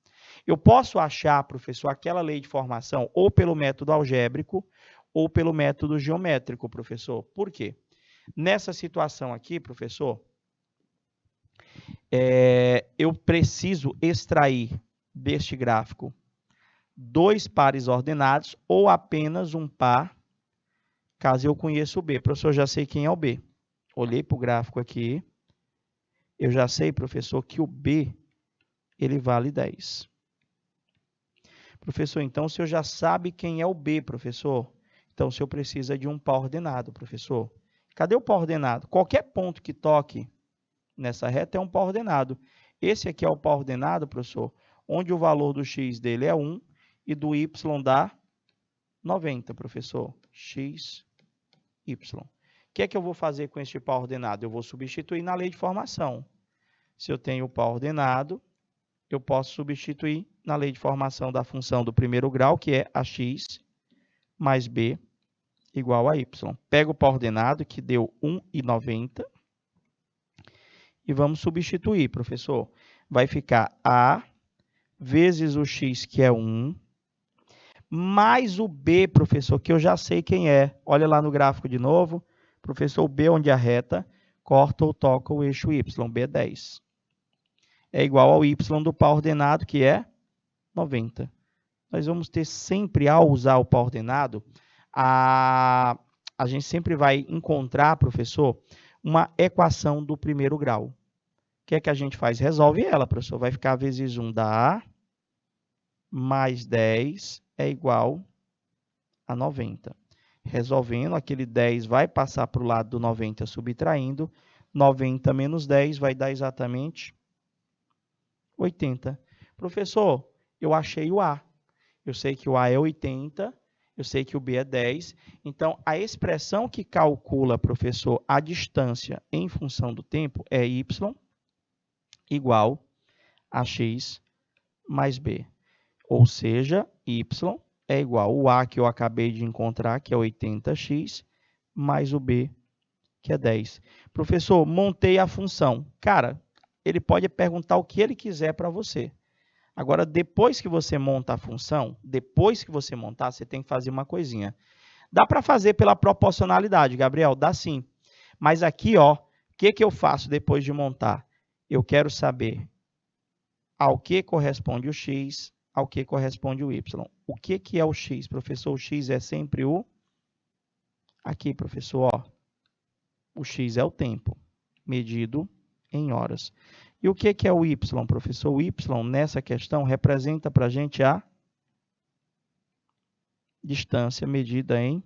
Eu posso achar, professor, aquela lei de formação ou pelo método algébrico ou pelo método geométrico, professor. Por quê? Nessa situação aqui, professor, eu preciso extrair deste gráfico 2 pares ordenados ou apenas um par, caso eu conheça o B. Professor, já sei quem é o B. Olhei para o gráfico aqui. Eu já sei, professor, que o B ele vale 10. Professor, então, o senhor já sabe quem é o B, professor? Então, o senhor precisa de um par ordenado, professor. Cadê o par ordenado? Qualquer ponto que toque nessa reta é um par ordenado. Esse aqui é o par ordenado, professor, onde o valor do x dele é 1 e do y dá 90, professor. X, y. O que é que eu vou fazer com este par ordenado? Eu vou substituir na lei de formação. Se eu tenho o par ordenado, eu posso substituir na lei de formação da função do primeiro grau, que é ax mais b igual a y. Pego o par ordenado, que deu 1,90. E vamos substituir, professor. Vai ficar a vezes o x, que é 1, mais o b, professor, que eu já sei quem é. Olha lá no gráfico de novo. Professor, o b onde a reta corta ou toca o eixo y. B é 10. É igual ao y do par ordenado, que é 90. Nós vamos ter sempre, ao usar o par ordenado, a gente sempre vai encontrar, professor, uma equação do primeiro grau. O que é que a gente faz? Resolve ela, professor. Vai ficar vezes 1 dá A, mais 10 é igual a 90. Resolvendo, aquele 10 vai passar para o lado do 90 subtraindo. 90 menos 10 vai dar exatamente 80. Professor, eu achei o A. Eu sei que o A é 80, eu sei que o B é 10. Então, a expressão que calcula, professor, a distância em função do tempo é y igual a x mais b. Ou seja, y é igual ao A que eu acabei de encontrar, que é 80x, mais o b, que é 10. Professor, montei a função. Cara, ele pode perguntar o que ele quiser para você. Agora, depois que você monta a função, depois que você montar, você tem que fazer uma coisinha. Dá para fazer pela proporcionalidade, Gabriel? Dá sim. Mas aqui, ó, o que eu faço depois de montar? Eu quero saber ao que corresponde o x, ao que corresponde o y. O que é o x, professor? O x é sempre o... Aqui, professor, ó. O x é o tempo, medido em horas. E o que é o y, professor? O y, nessa questão, representa para a gente a distância medida em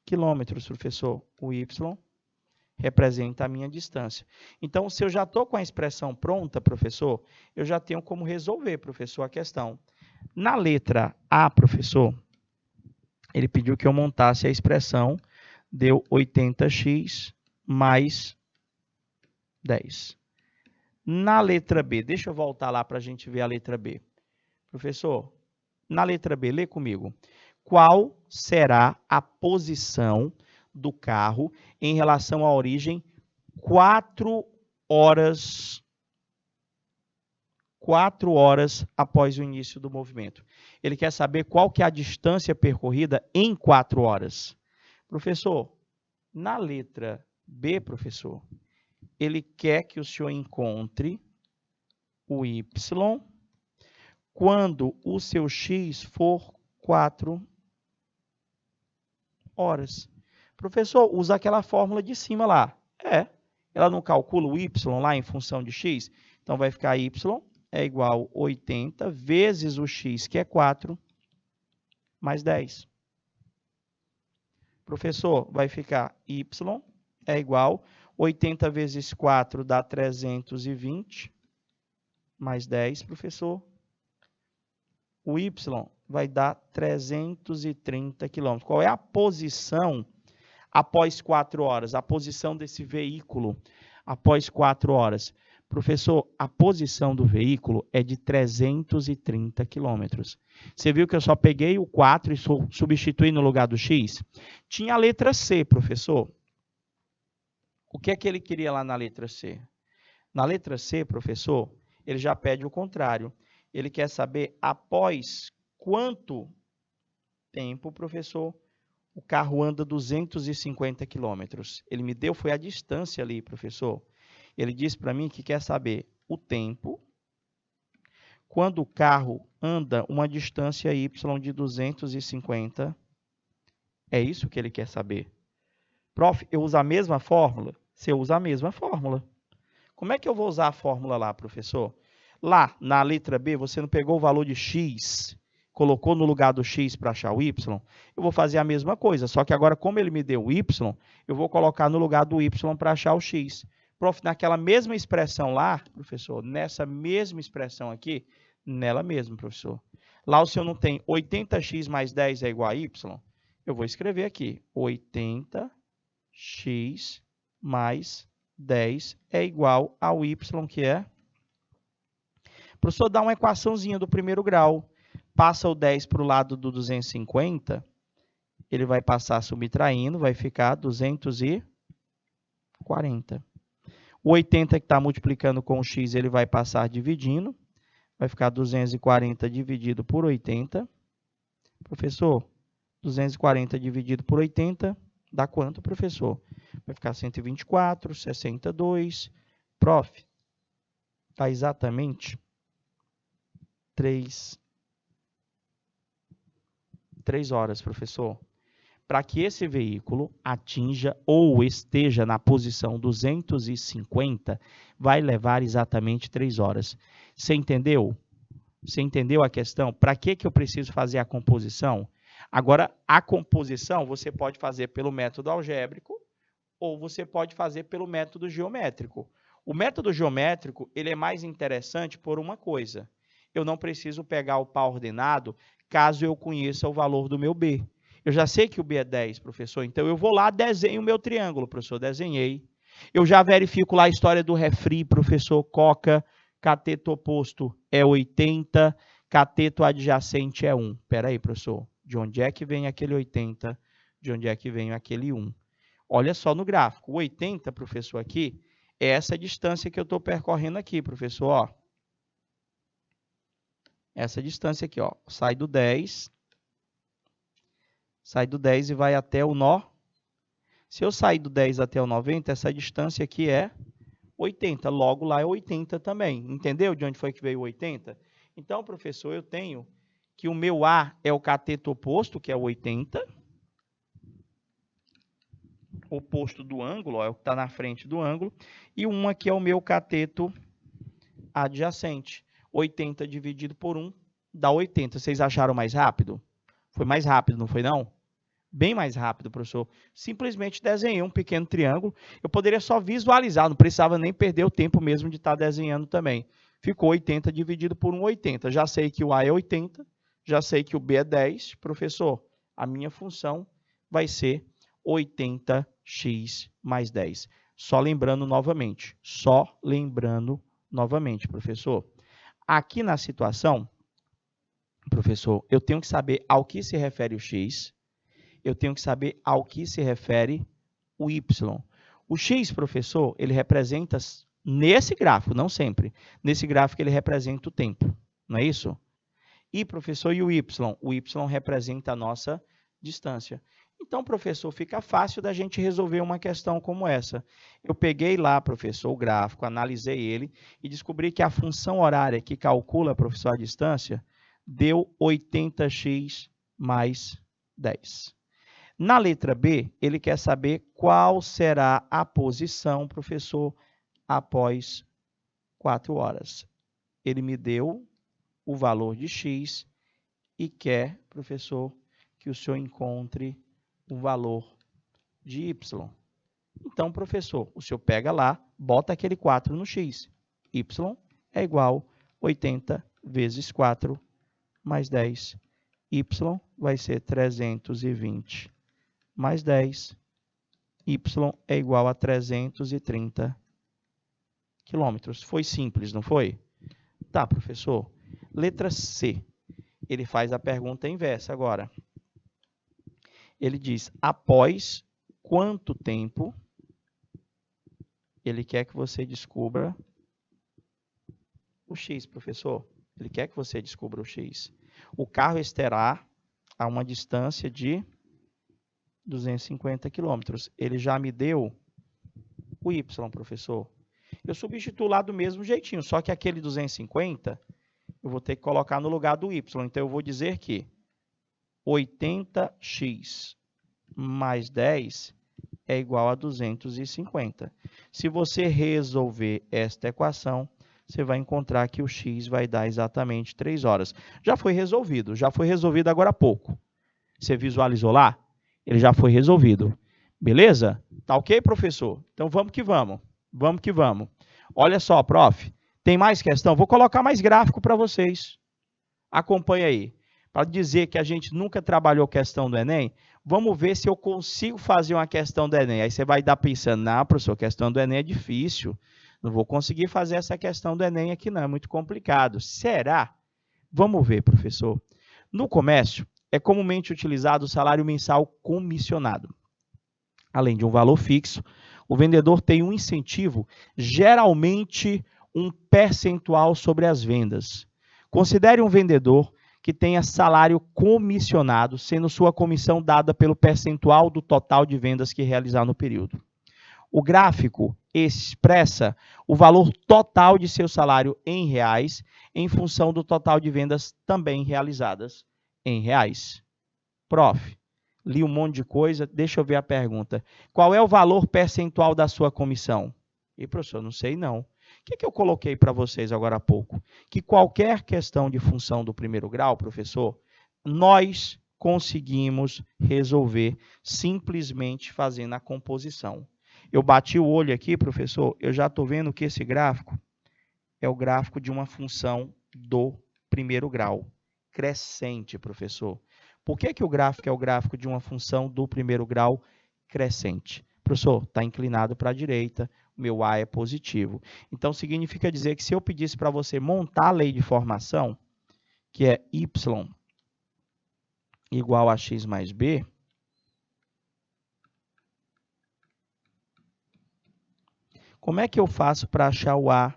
quilômetros, professor. O y representa a minha distância. Então, se eu já estou com a expressão pronta, professor, eu já tenho como resolver, professor, a questão. Na letra A, professor, ele pediu que eu montasse a expressão, deu 80x mais 10. Na letra B, deixa eu voltar lá para a gente ver a letra B. Professor, na letra B, lê comigo. Qual será a posição do carro em relação à origem 4 horas após o início do movimento? Ele quer saber qual que é a distância percorrida em 4 horas. Professor, na letra B, professor, ele quer que o senhor encontre o y quando o seu x for 4 horas. Professor, usa aquela fórmula de cima lá. Ela não calcula o y lá em função de x? Então, vai ficar y é igual a 80 vezes o x, que é 4, mais 10. Professor, vai ficar y é igual a 80 vezes 4 dá 320, mais 10, professor. O y vai dar 330 km. Qual é a posição após 4 horas? A posição desse veículo após 4 horas? Professor, a posição do veículo é de 330 km. Você viu que eu só peguei o 4 e substituí no lugar do x? Tinha a letra C, professor. O que é que ele queria lá na letra C? Na letra C, professor, ele já pede o contrário. Ele quer saber após quanto tempo, professor, o carro anda 250 quilômetros. Ele me deu, foi a distância ali, professor. Ele disse para mim que quer saber o tempo quando o carro anda uma distância y de 250. É isso que ele quer saber. Prof, eu uso a mesma fórmula? Você usa a mesma fórmula. Como é que eu vou usar a fórmula lá, professor? Lá, na letra B, você não pegou o valor de x, colocou no lugar do x para achar o y? Eu vou fazer a mesma coisa, só que agora, como ele me deu o y, eu vou colocar no lugar do y para achar o x. Prof, naquela mesma expressão lá, professor, nessa mesma expressão aqui, nela mesma, professor. Lá o senhor não tem 80x mais 10 é igual a y? Eu vou escrever aqui, 80x mais 10 é igual ao y, que é... Professor, dá uma equaçãozinha do primeiro grau. Passa o 10 para o lado do 250, ele vai passar subtraindo, vai ficar 240. O 80 que está multiplicando com o x, ele vai passar dividindo, vai ficar 240 dividido por 80. Professor, 240 dividido por 80 dá quanto, professor? Vai ficar 124, 62. Prof, está exatamente 3 horas, professor. Para que esse veículo atinja ou esteja na posição 250, vai levar exatamente 3 horas. Você entendeu? Você entendeu a questão? Para que eu preciso fazer a composição? Agora, a composição você pode fazer pelo método algébrico ou você pode fazer pelo método geométrico. O método geométrico ele é mais interessante por uma coisa. Eu não preciso pegar o par ordenado caso eu conheça o valor do meu B. Eu já sei que o B é 10, professor, então eu vou lá, desenho o meu triângulo, professor, desenhei. Eu já verifico lá a história do refri, professor, Coca, cateto oposto é 80, cateto adjacente é 1. Espera aí, professor, de onde é que vem aquele 80? De onde é que vem aquele 1? Olha só no gráfico, o 80, professor, aqui, é essa distância que eu estou percorrendo aqui, professor, ó. Essa distância aqui, ó, sai do 10 e vai até o nó. Se eu sair do 10 até o 90, essa distância aqui é 80. Logo, lá é 80 também. Entendeu de onde foi que veio o 80? Então, professor, eu tenho que o meu A é o cateto oposto, que é o 80. oposto do ângulo, ó, é o que está na frente do ângulo, e 1 aqui é o meu cateto adjacente. 80 dividido por 1 dá 80. Vocês acharam mais rápido? Foi mais rápido, não foi não? Bem mais rápido, professor. Simplesmente desenhei um pequeno triângulo. Eu poderia só visualizar, não precisava nem perder o tempo mesmo de estar desenhando também. Ficou 80 dividido por 1, 80. Já sei que o A é 80, já sei que o B é 10. Professor, a minha função vai ser 80x mais 10. Só lembrando novamente, professor. Aqui na situação, professor, eu tenho que saber ao que se refere o x, eu tenho que saber ao que se refere o y. O x, professor, ele representa, nesse gráfico, não sempre, nesse gráfico ele representa o tempo, não é isso? E, professor, e o y? O y representa a nossa distância. Então, professor, fica fácil da gente resolver uma questão como essa. Eu peguei lá, professor, o gráfico, analisei ele e descobri que a função horária que calcula, professor, a distância, deu 80x mais 10. Na letra B, ele quer saber qual será a posição, professor, após 4 horas. Ele me deu o valor de x e quer, professor, que o senhor encontre o valor de y. Então, professor, o senhor pega lá, bota aquele 4 no x. Y é igual a 80 vezes 4 mais 10. Y vai ser 320 mais 10. Y é igual a 330 quilômetros. Foi simples, não foi? Tá, professor. Letra C. Ele faz a pergunta inversa agora. Ele diz, após quanto tempo ele quer que você descubra o x, professor? Ele quer que você descubra o x. O carro estará a uma distância de 250 quilômetros. Ele já me deu o y, professor. Eu substituo lá do mesmo jeitinho, só que aquele 250 eu vou ter que colocar no lugar do y. Então, eu vou dizer que 80x mais 10 é igual a 250. Se você resolver esta equação, você vai encontrar que o x vai dar exatamente 3 horas. Já foi resolvido agora há pouco. Você visualizou lá? Ele já foi resolvido. Beleza? Tá ok, professor? Então, vamos que vamos. Vamos que vamos. Olha só, prof. Tem mais questão? Vou colocar mais gráfico para vocês. Acompanha aí. Para dizer que a gente nunca trabalhou questão do Enem, vamos ver se eu consigo fazer uma questão do Enem. Aí você vai dar pensando, não, professor, a questão do Enem é difícil. Não vou conseguir fazer essa questão do Enem aqui não, é muito complicado. Será? Vamos ver, professor. No comércio, é comumente utilizado o salário mensal comissionado. Além de um valor fixo, o vendedor tem um incentivo, geralmente um percentual sobre as vendas. Considere um vendedor que tenha salário comissionado, sendo sua comissão dada pelo percentual do total de vendas que realizar no período. O gráfico expressa o valor total de seu salário em reais, em função do total de vendas também realizadas em reais. Prof, li um monte de coisa, deixa eu ver a pergunta. Qual é o valor percentual da sua comissão? E, professor, não sei não. O que eu coloquei para vocês agora há pouco? Que qualquer questão de função do primeiro grau, professor, nós conseguimos resolver simplesmente fazendo a composição. Eu bati o olho aqui, professor, eu já estou vendo que esse gráfico é o gráfico de uma função do primeiro grau. Crescente, professor. Por que o gráfico é o gráfico de uma função do primeiro grau crescente? Professor, está inclinado para a direita, o meu A é positivo. Então, significa dizer que se eu pedisse para você montar a lei de formação, que é y igual a x mais b, como é que eu faço para achar o A?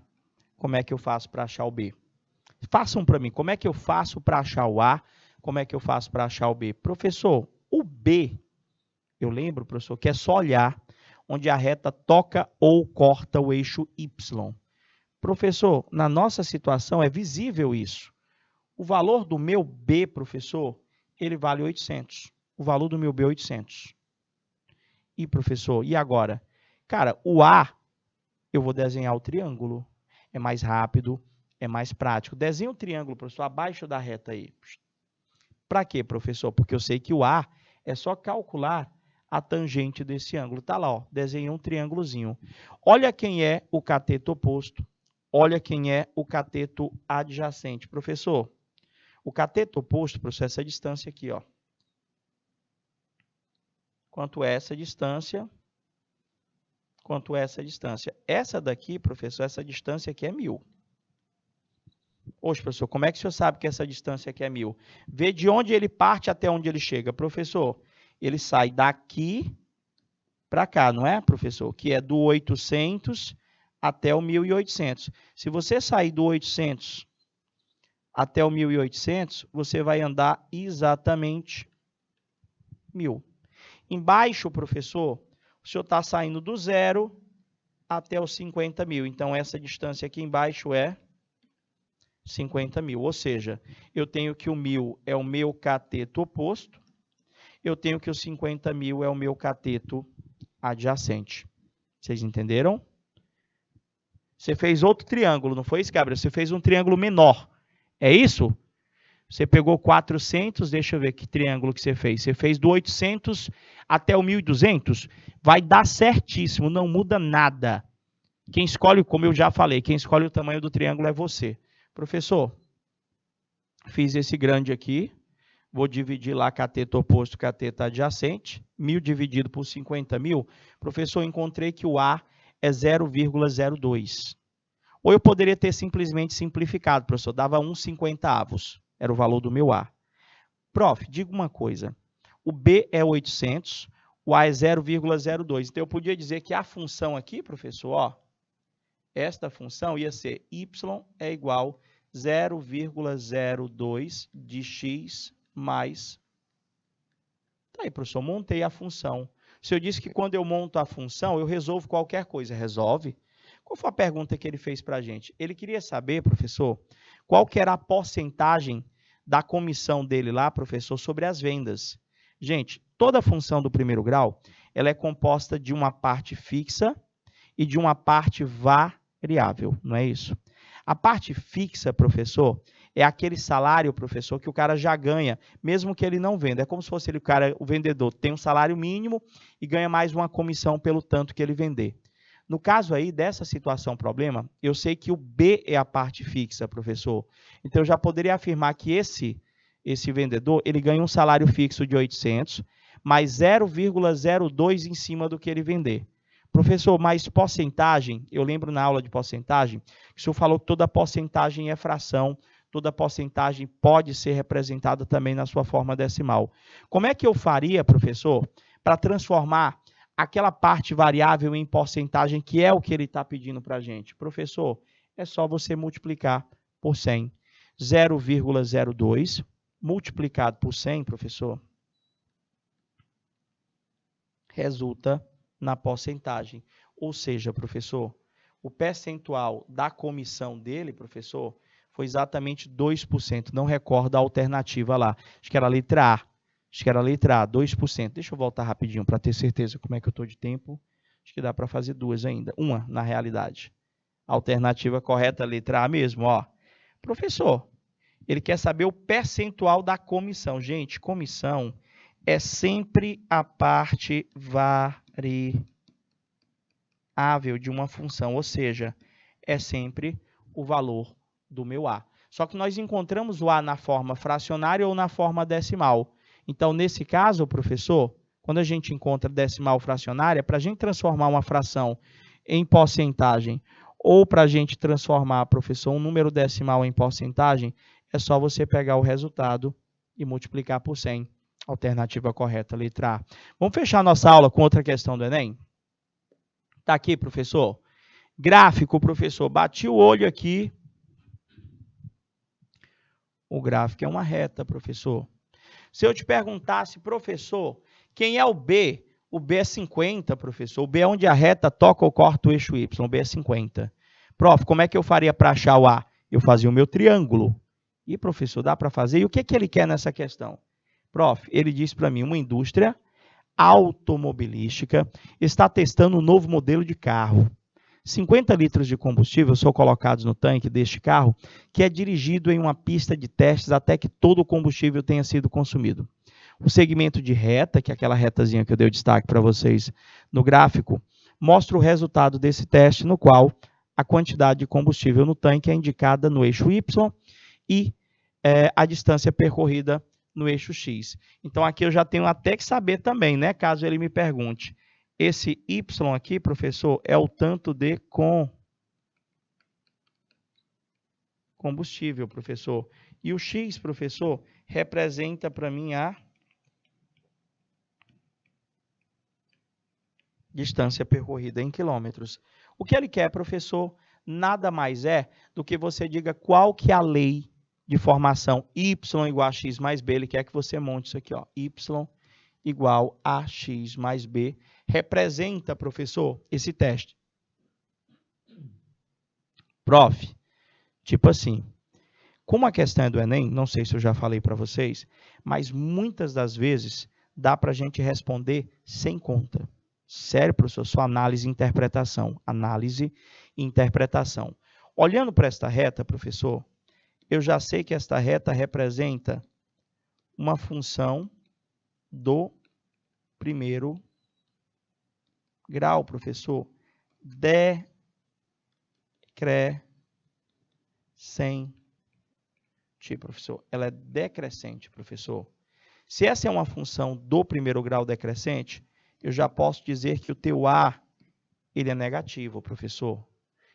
Como é que eu faço para achar o B? Façam para mim, como é que eu faço para achar o A? Como é que eu faço para achar o B? Professor, o B, eu lembro, professor, que é só olhar onde a reta toca ou corta o eixo Y. Professor, na nossa situação é visível isso. O valor do meu B, professor, ele vale 800. O valor do meu B é 800. E, professor, e agora? Cara, o A, eu vou desenhar o triângulo. É mais rápido, é mais prático. Desenha o triângulo, professor, abaixo da reta aí. Para quê, professor? Porque eu sei que o A é só calcular a tangente desse ângulo. Tá lá, ó, desenhei um triângulozinho. Olha quem é o cateto oposto. Olha quem é o cateto adjacente. Professor, o cateto oposto, professor, é essa distância aqui, ó. Quanto é essa distância? Quanto é essa distância? Essa daqui, professor, essa distância aqui é 1000. Oxe, professor, como é que o senhor sabe que essa distância aqui é 1000? Vê de onde ele parte até onde ele chega. Professor, ele sai daqui para cá, não é, professor? Que é do 800 até o 1800. Se você sair do 800 até o 1800, você vai andar exatamente 1000. Embaixo, professor, o senhor está saindo do 0 até os 50.000. Então, essa distância aqui embaixo é 50.000. Ou seja, eu tenho que o 1000 é o meu cateto oposto, eu tenho que o 50.000 é o meu cateto adjacente. Vocês entenderam? Você fez outro triângulo, não foi isso, Gabriel? Você fez um triângulo menor. É isso? Você pegou 400, deixa eu ver que triângulo que você fez. Você fez do 800 até o 1.200. Vai dar certíssimo, não muda nada. Quem escolhe, como eu já falei, quem escolhe o tamanho do triângulo é você. Professor, fiz esse grande aqui. Vou dividir lá cateto oposto, cateto adjacente. 1000 dividido por 50.000. Professor, encontrei que o A é 0,02. Ou eu poderia ter simplesmente simplificado, professor. Dava 1/50. Era o valor do meu A. Prof, diga uma coisa. O B é 800, o A é 0,02. Então, eu podia dizer que a função aqui, professor, ó, esta função ia ser y é igual a 0,02 de x mais... Tá aí, professor, montei a função. Se eu disse que quando eu monto a função, eu resolvo qualquer coisa. Resolve? Qual foi a pergunta que ele fez para a gente? Ele queria saber, professor, qual que era a porcentagem da comissão dele lá, professor, sobre as vendas. Gente, toda função do primeiro grau, ela é composta de uma parte fixa e de uma parte variável, não é isso? A parte fixa, professor, é aquele salário, professor, que o cara já ganha, mesmo que ele não venda. É como se fosse ele, o vendedor tem um salário mínimo e ganha mais uma comissão pelo tanto que ele vender. No caso aí dessa situação problema, eu sei que o B é a parte fixa, professor. Então, eu já poderia afirmar que esse vendedor, ele ganha um salário fixo de 800, mais 0,02 em cima do que ele vender. Professor, mas porcentagem, eu lembro na aula de porcentagem, que o senhor falou que toda porcentagem é fração, toda porcentagem pode ser representada também na sua forma decimal. Como é que eu faria, professor, para transformar aquela parte variável em porcentagem, que é o que ele está pedindo para a gente? Professor, é só você multiplicar por 100. 0,02 multiplicado por 100, professor, resulta na porcentagem. Ou seja, professor, o percentual da comissão dele, professor, foi exatamente 2%. Não recordo a alternativa lá. Acho que era a letra A. Acho que era a letra A, 2%. Deixa eu voltar rapidinho para ter certeza como é que eu estou de tempo. Acho que dá para fazer duas ainda. Uma, na realidade. A alternativa correta, a letra A mesmo, ó. Professor, ele quer saber o percentual da comissão. Gente, comissão é sempre a parte variável de uma função, ou seja, é sempre o valor do meu A. Só que nós encontramos o A na forma fracionária ou na forma decimal. Então, nesse caso, professor, quando a gente encontra decimal fracionária, para a gente transformar uma fração em porcentagem ou para a gente transformar, professor, um número decimal em porcentagem, é só você pegar o resultado e multiplicar por 100. Alternativa correta, letra A. Vamos fechar nossa aula com outra questão do Enem? Está aqui, professor. Gráfico, professor. Bati o olho aqui. O gráfico é uma reta, professor. Se eu te perguntasse, professor, quem é o B? O B é 50, professor. O B é onde a reta toca ou corta o eixo Y. O B é 50. Prof, como é que eu faria para achar o A? Eu fazia o meu triângulo. E, professor, dá para fazer? E o que ele quer nessa questão? Prof, ele diz para mim, uma indústria automobilística está testando um novo modelo de carro. 50 litros de combustível são colocados no tanque deste carro, que é dirigido em uma pista de testes até que todo o combustível tenha sido consumido. O segmento de reta, que é aquela retazinha que eu dei o destaque para vocês no gráfico, mostra o resultado desse teste, no qual a quantidade de combustível no tanque é indicada no eixo Y e a distância percorrida no eixo X. Então, aqui eu já tenho até que saber também, né? Caso ele me pergunte. Esse Y aqui, professor, é o tanto de combustível, professor. E o X, professor, representa para mim a distância percorrida em quilômetros. O que ele quer, professor, nada mais é do que você diga qual que é a lei de formação y igual a x mais b. Ele quer que você monte isso aqui, ó, y igual a x mais b. Representa, professor, esse teste. Prof, tipo assim, como a questão é do Enem, não sei se eu já falei para vocês, mas muitas das vezes dá para a gente responder sem conta. Sério, professor, sua análise e interpretação. Análise e interpretação. Olhando para esta reta, professor, eu já sei que esta reta representa uma função do primeiro grau, professor. Decrescente, professor. Ela é decrescente, professor. Se essa é uma função do primeiro grau decrescente, eu já posso dizer que o teu A ele é negativo, professor.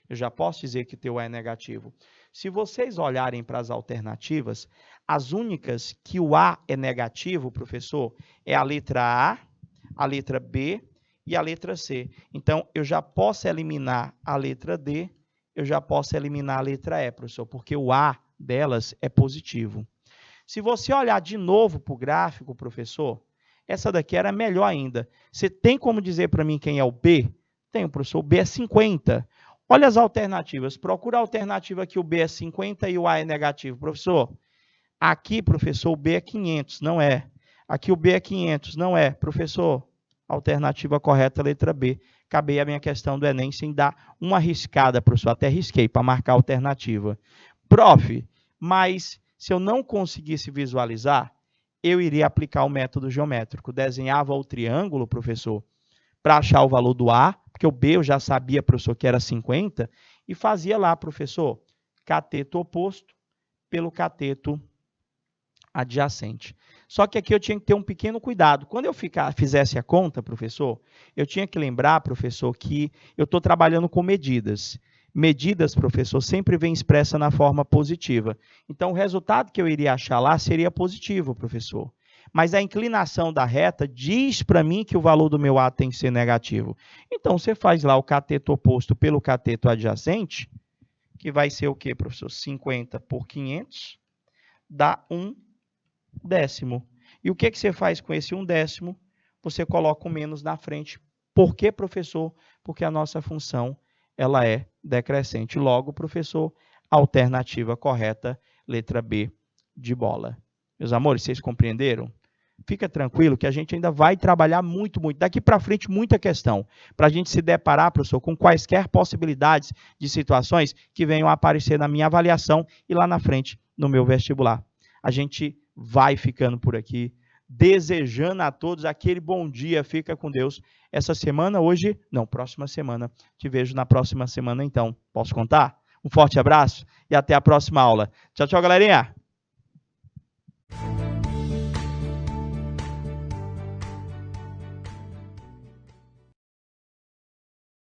Eu já posso dizer que o teu A é negativo. Se vocês olharem para as alternativas, as únicas que o A é negativo, professor, é a letra A letra B e a letra C. Então, eu já posso eliminar a letra D, eu já posso eliminar a letra E, professor, porque o A delas é positivo. Se você olhar de novo para o gráfico, professor, essa daqui era melhor ainda. Você tem como dizer para mim quem é o B? Tem, professor. O B é 50. Olha as alternativas. Procura a alternativa que o B é 50 e o A é negativo. Professor, aqui, professor, o B é 500. Não é. Aqui o B é 500. Não é. Professor, alternativa correta, letra B. Acabei a minha questão do Enem sem dar uma riscada, professor. Até risquei para marcar a alternativa. Prof, mas se eu não conseguisse visualizar, eu iria aplicar o método geométrico. Desenhava o triângulo, professor, para achar o valor do A, porque o B eu já sabia, professor, que era 50, e fazia lá, professor, cateto oposto pelo cateto adjacente. Só que aqui eu tinha que ter um pequeno cuidado. Quando eu fizesse a conta, professor, eu tinha que lembrar, professor, que eu estou trabalhando com medidas. Medidas, professor, sempre vem expressa na forma positiva. Então, o resultado que eu iria achar lá seria positivo, professor. Mas a inclinação da reta diz para mim que o valor do meu A tem que ser negativo. Então, você faz lá o cateto oposto pelo cateto adjacente, que vai ser o quê, professor? 50 por 500 dá 1/10. E o que você faz com esse 1/10? Você coloca o menos na frente. Por quê, professor? Porque a nossa função ela é decrescente. Logo, professor, alternativa correta, letra B de bola. Meus amores, vocês compreenderam? Fica tranquilo que a gente ainda vai trabalhar muito. Daqui para frente, muita questão. Para a gente se deparar, professor, com quaisquer possibilidades de situações que venham a aparecer na minha avaliação e lá na frente no meu vestibular. A gente vai ficando por aqui, desejando a todos aquele bom dia. Fica com Deus. Essa semana, hoje, não, próxima semana. Te vejo na próxima semana, então. Posso contar? Um forte abraço e até a próxima aula. Tchau, tchau, galerinha!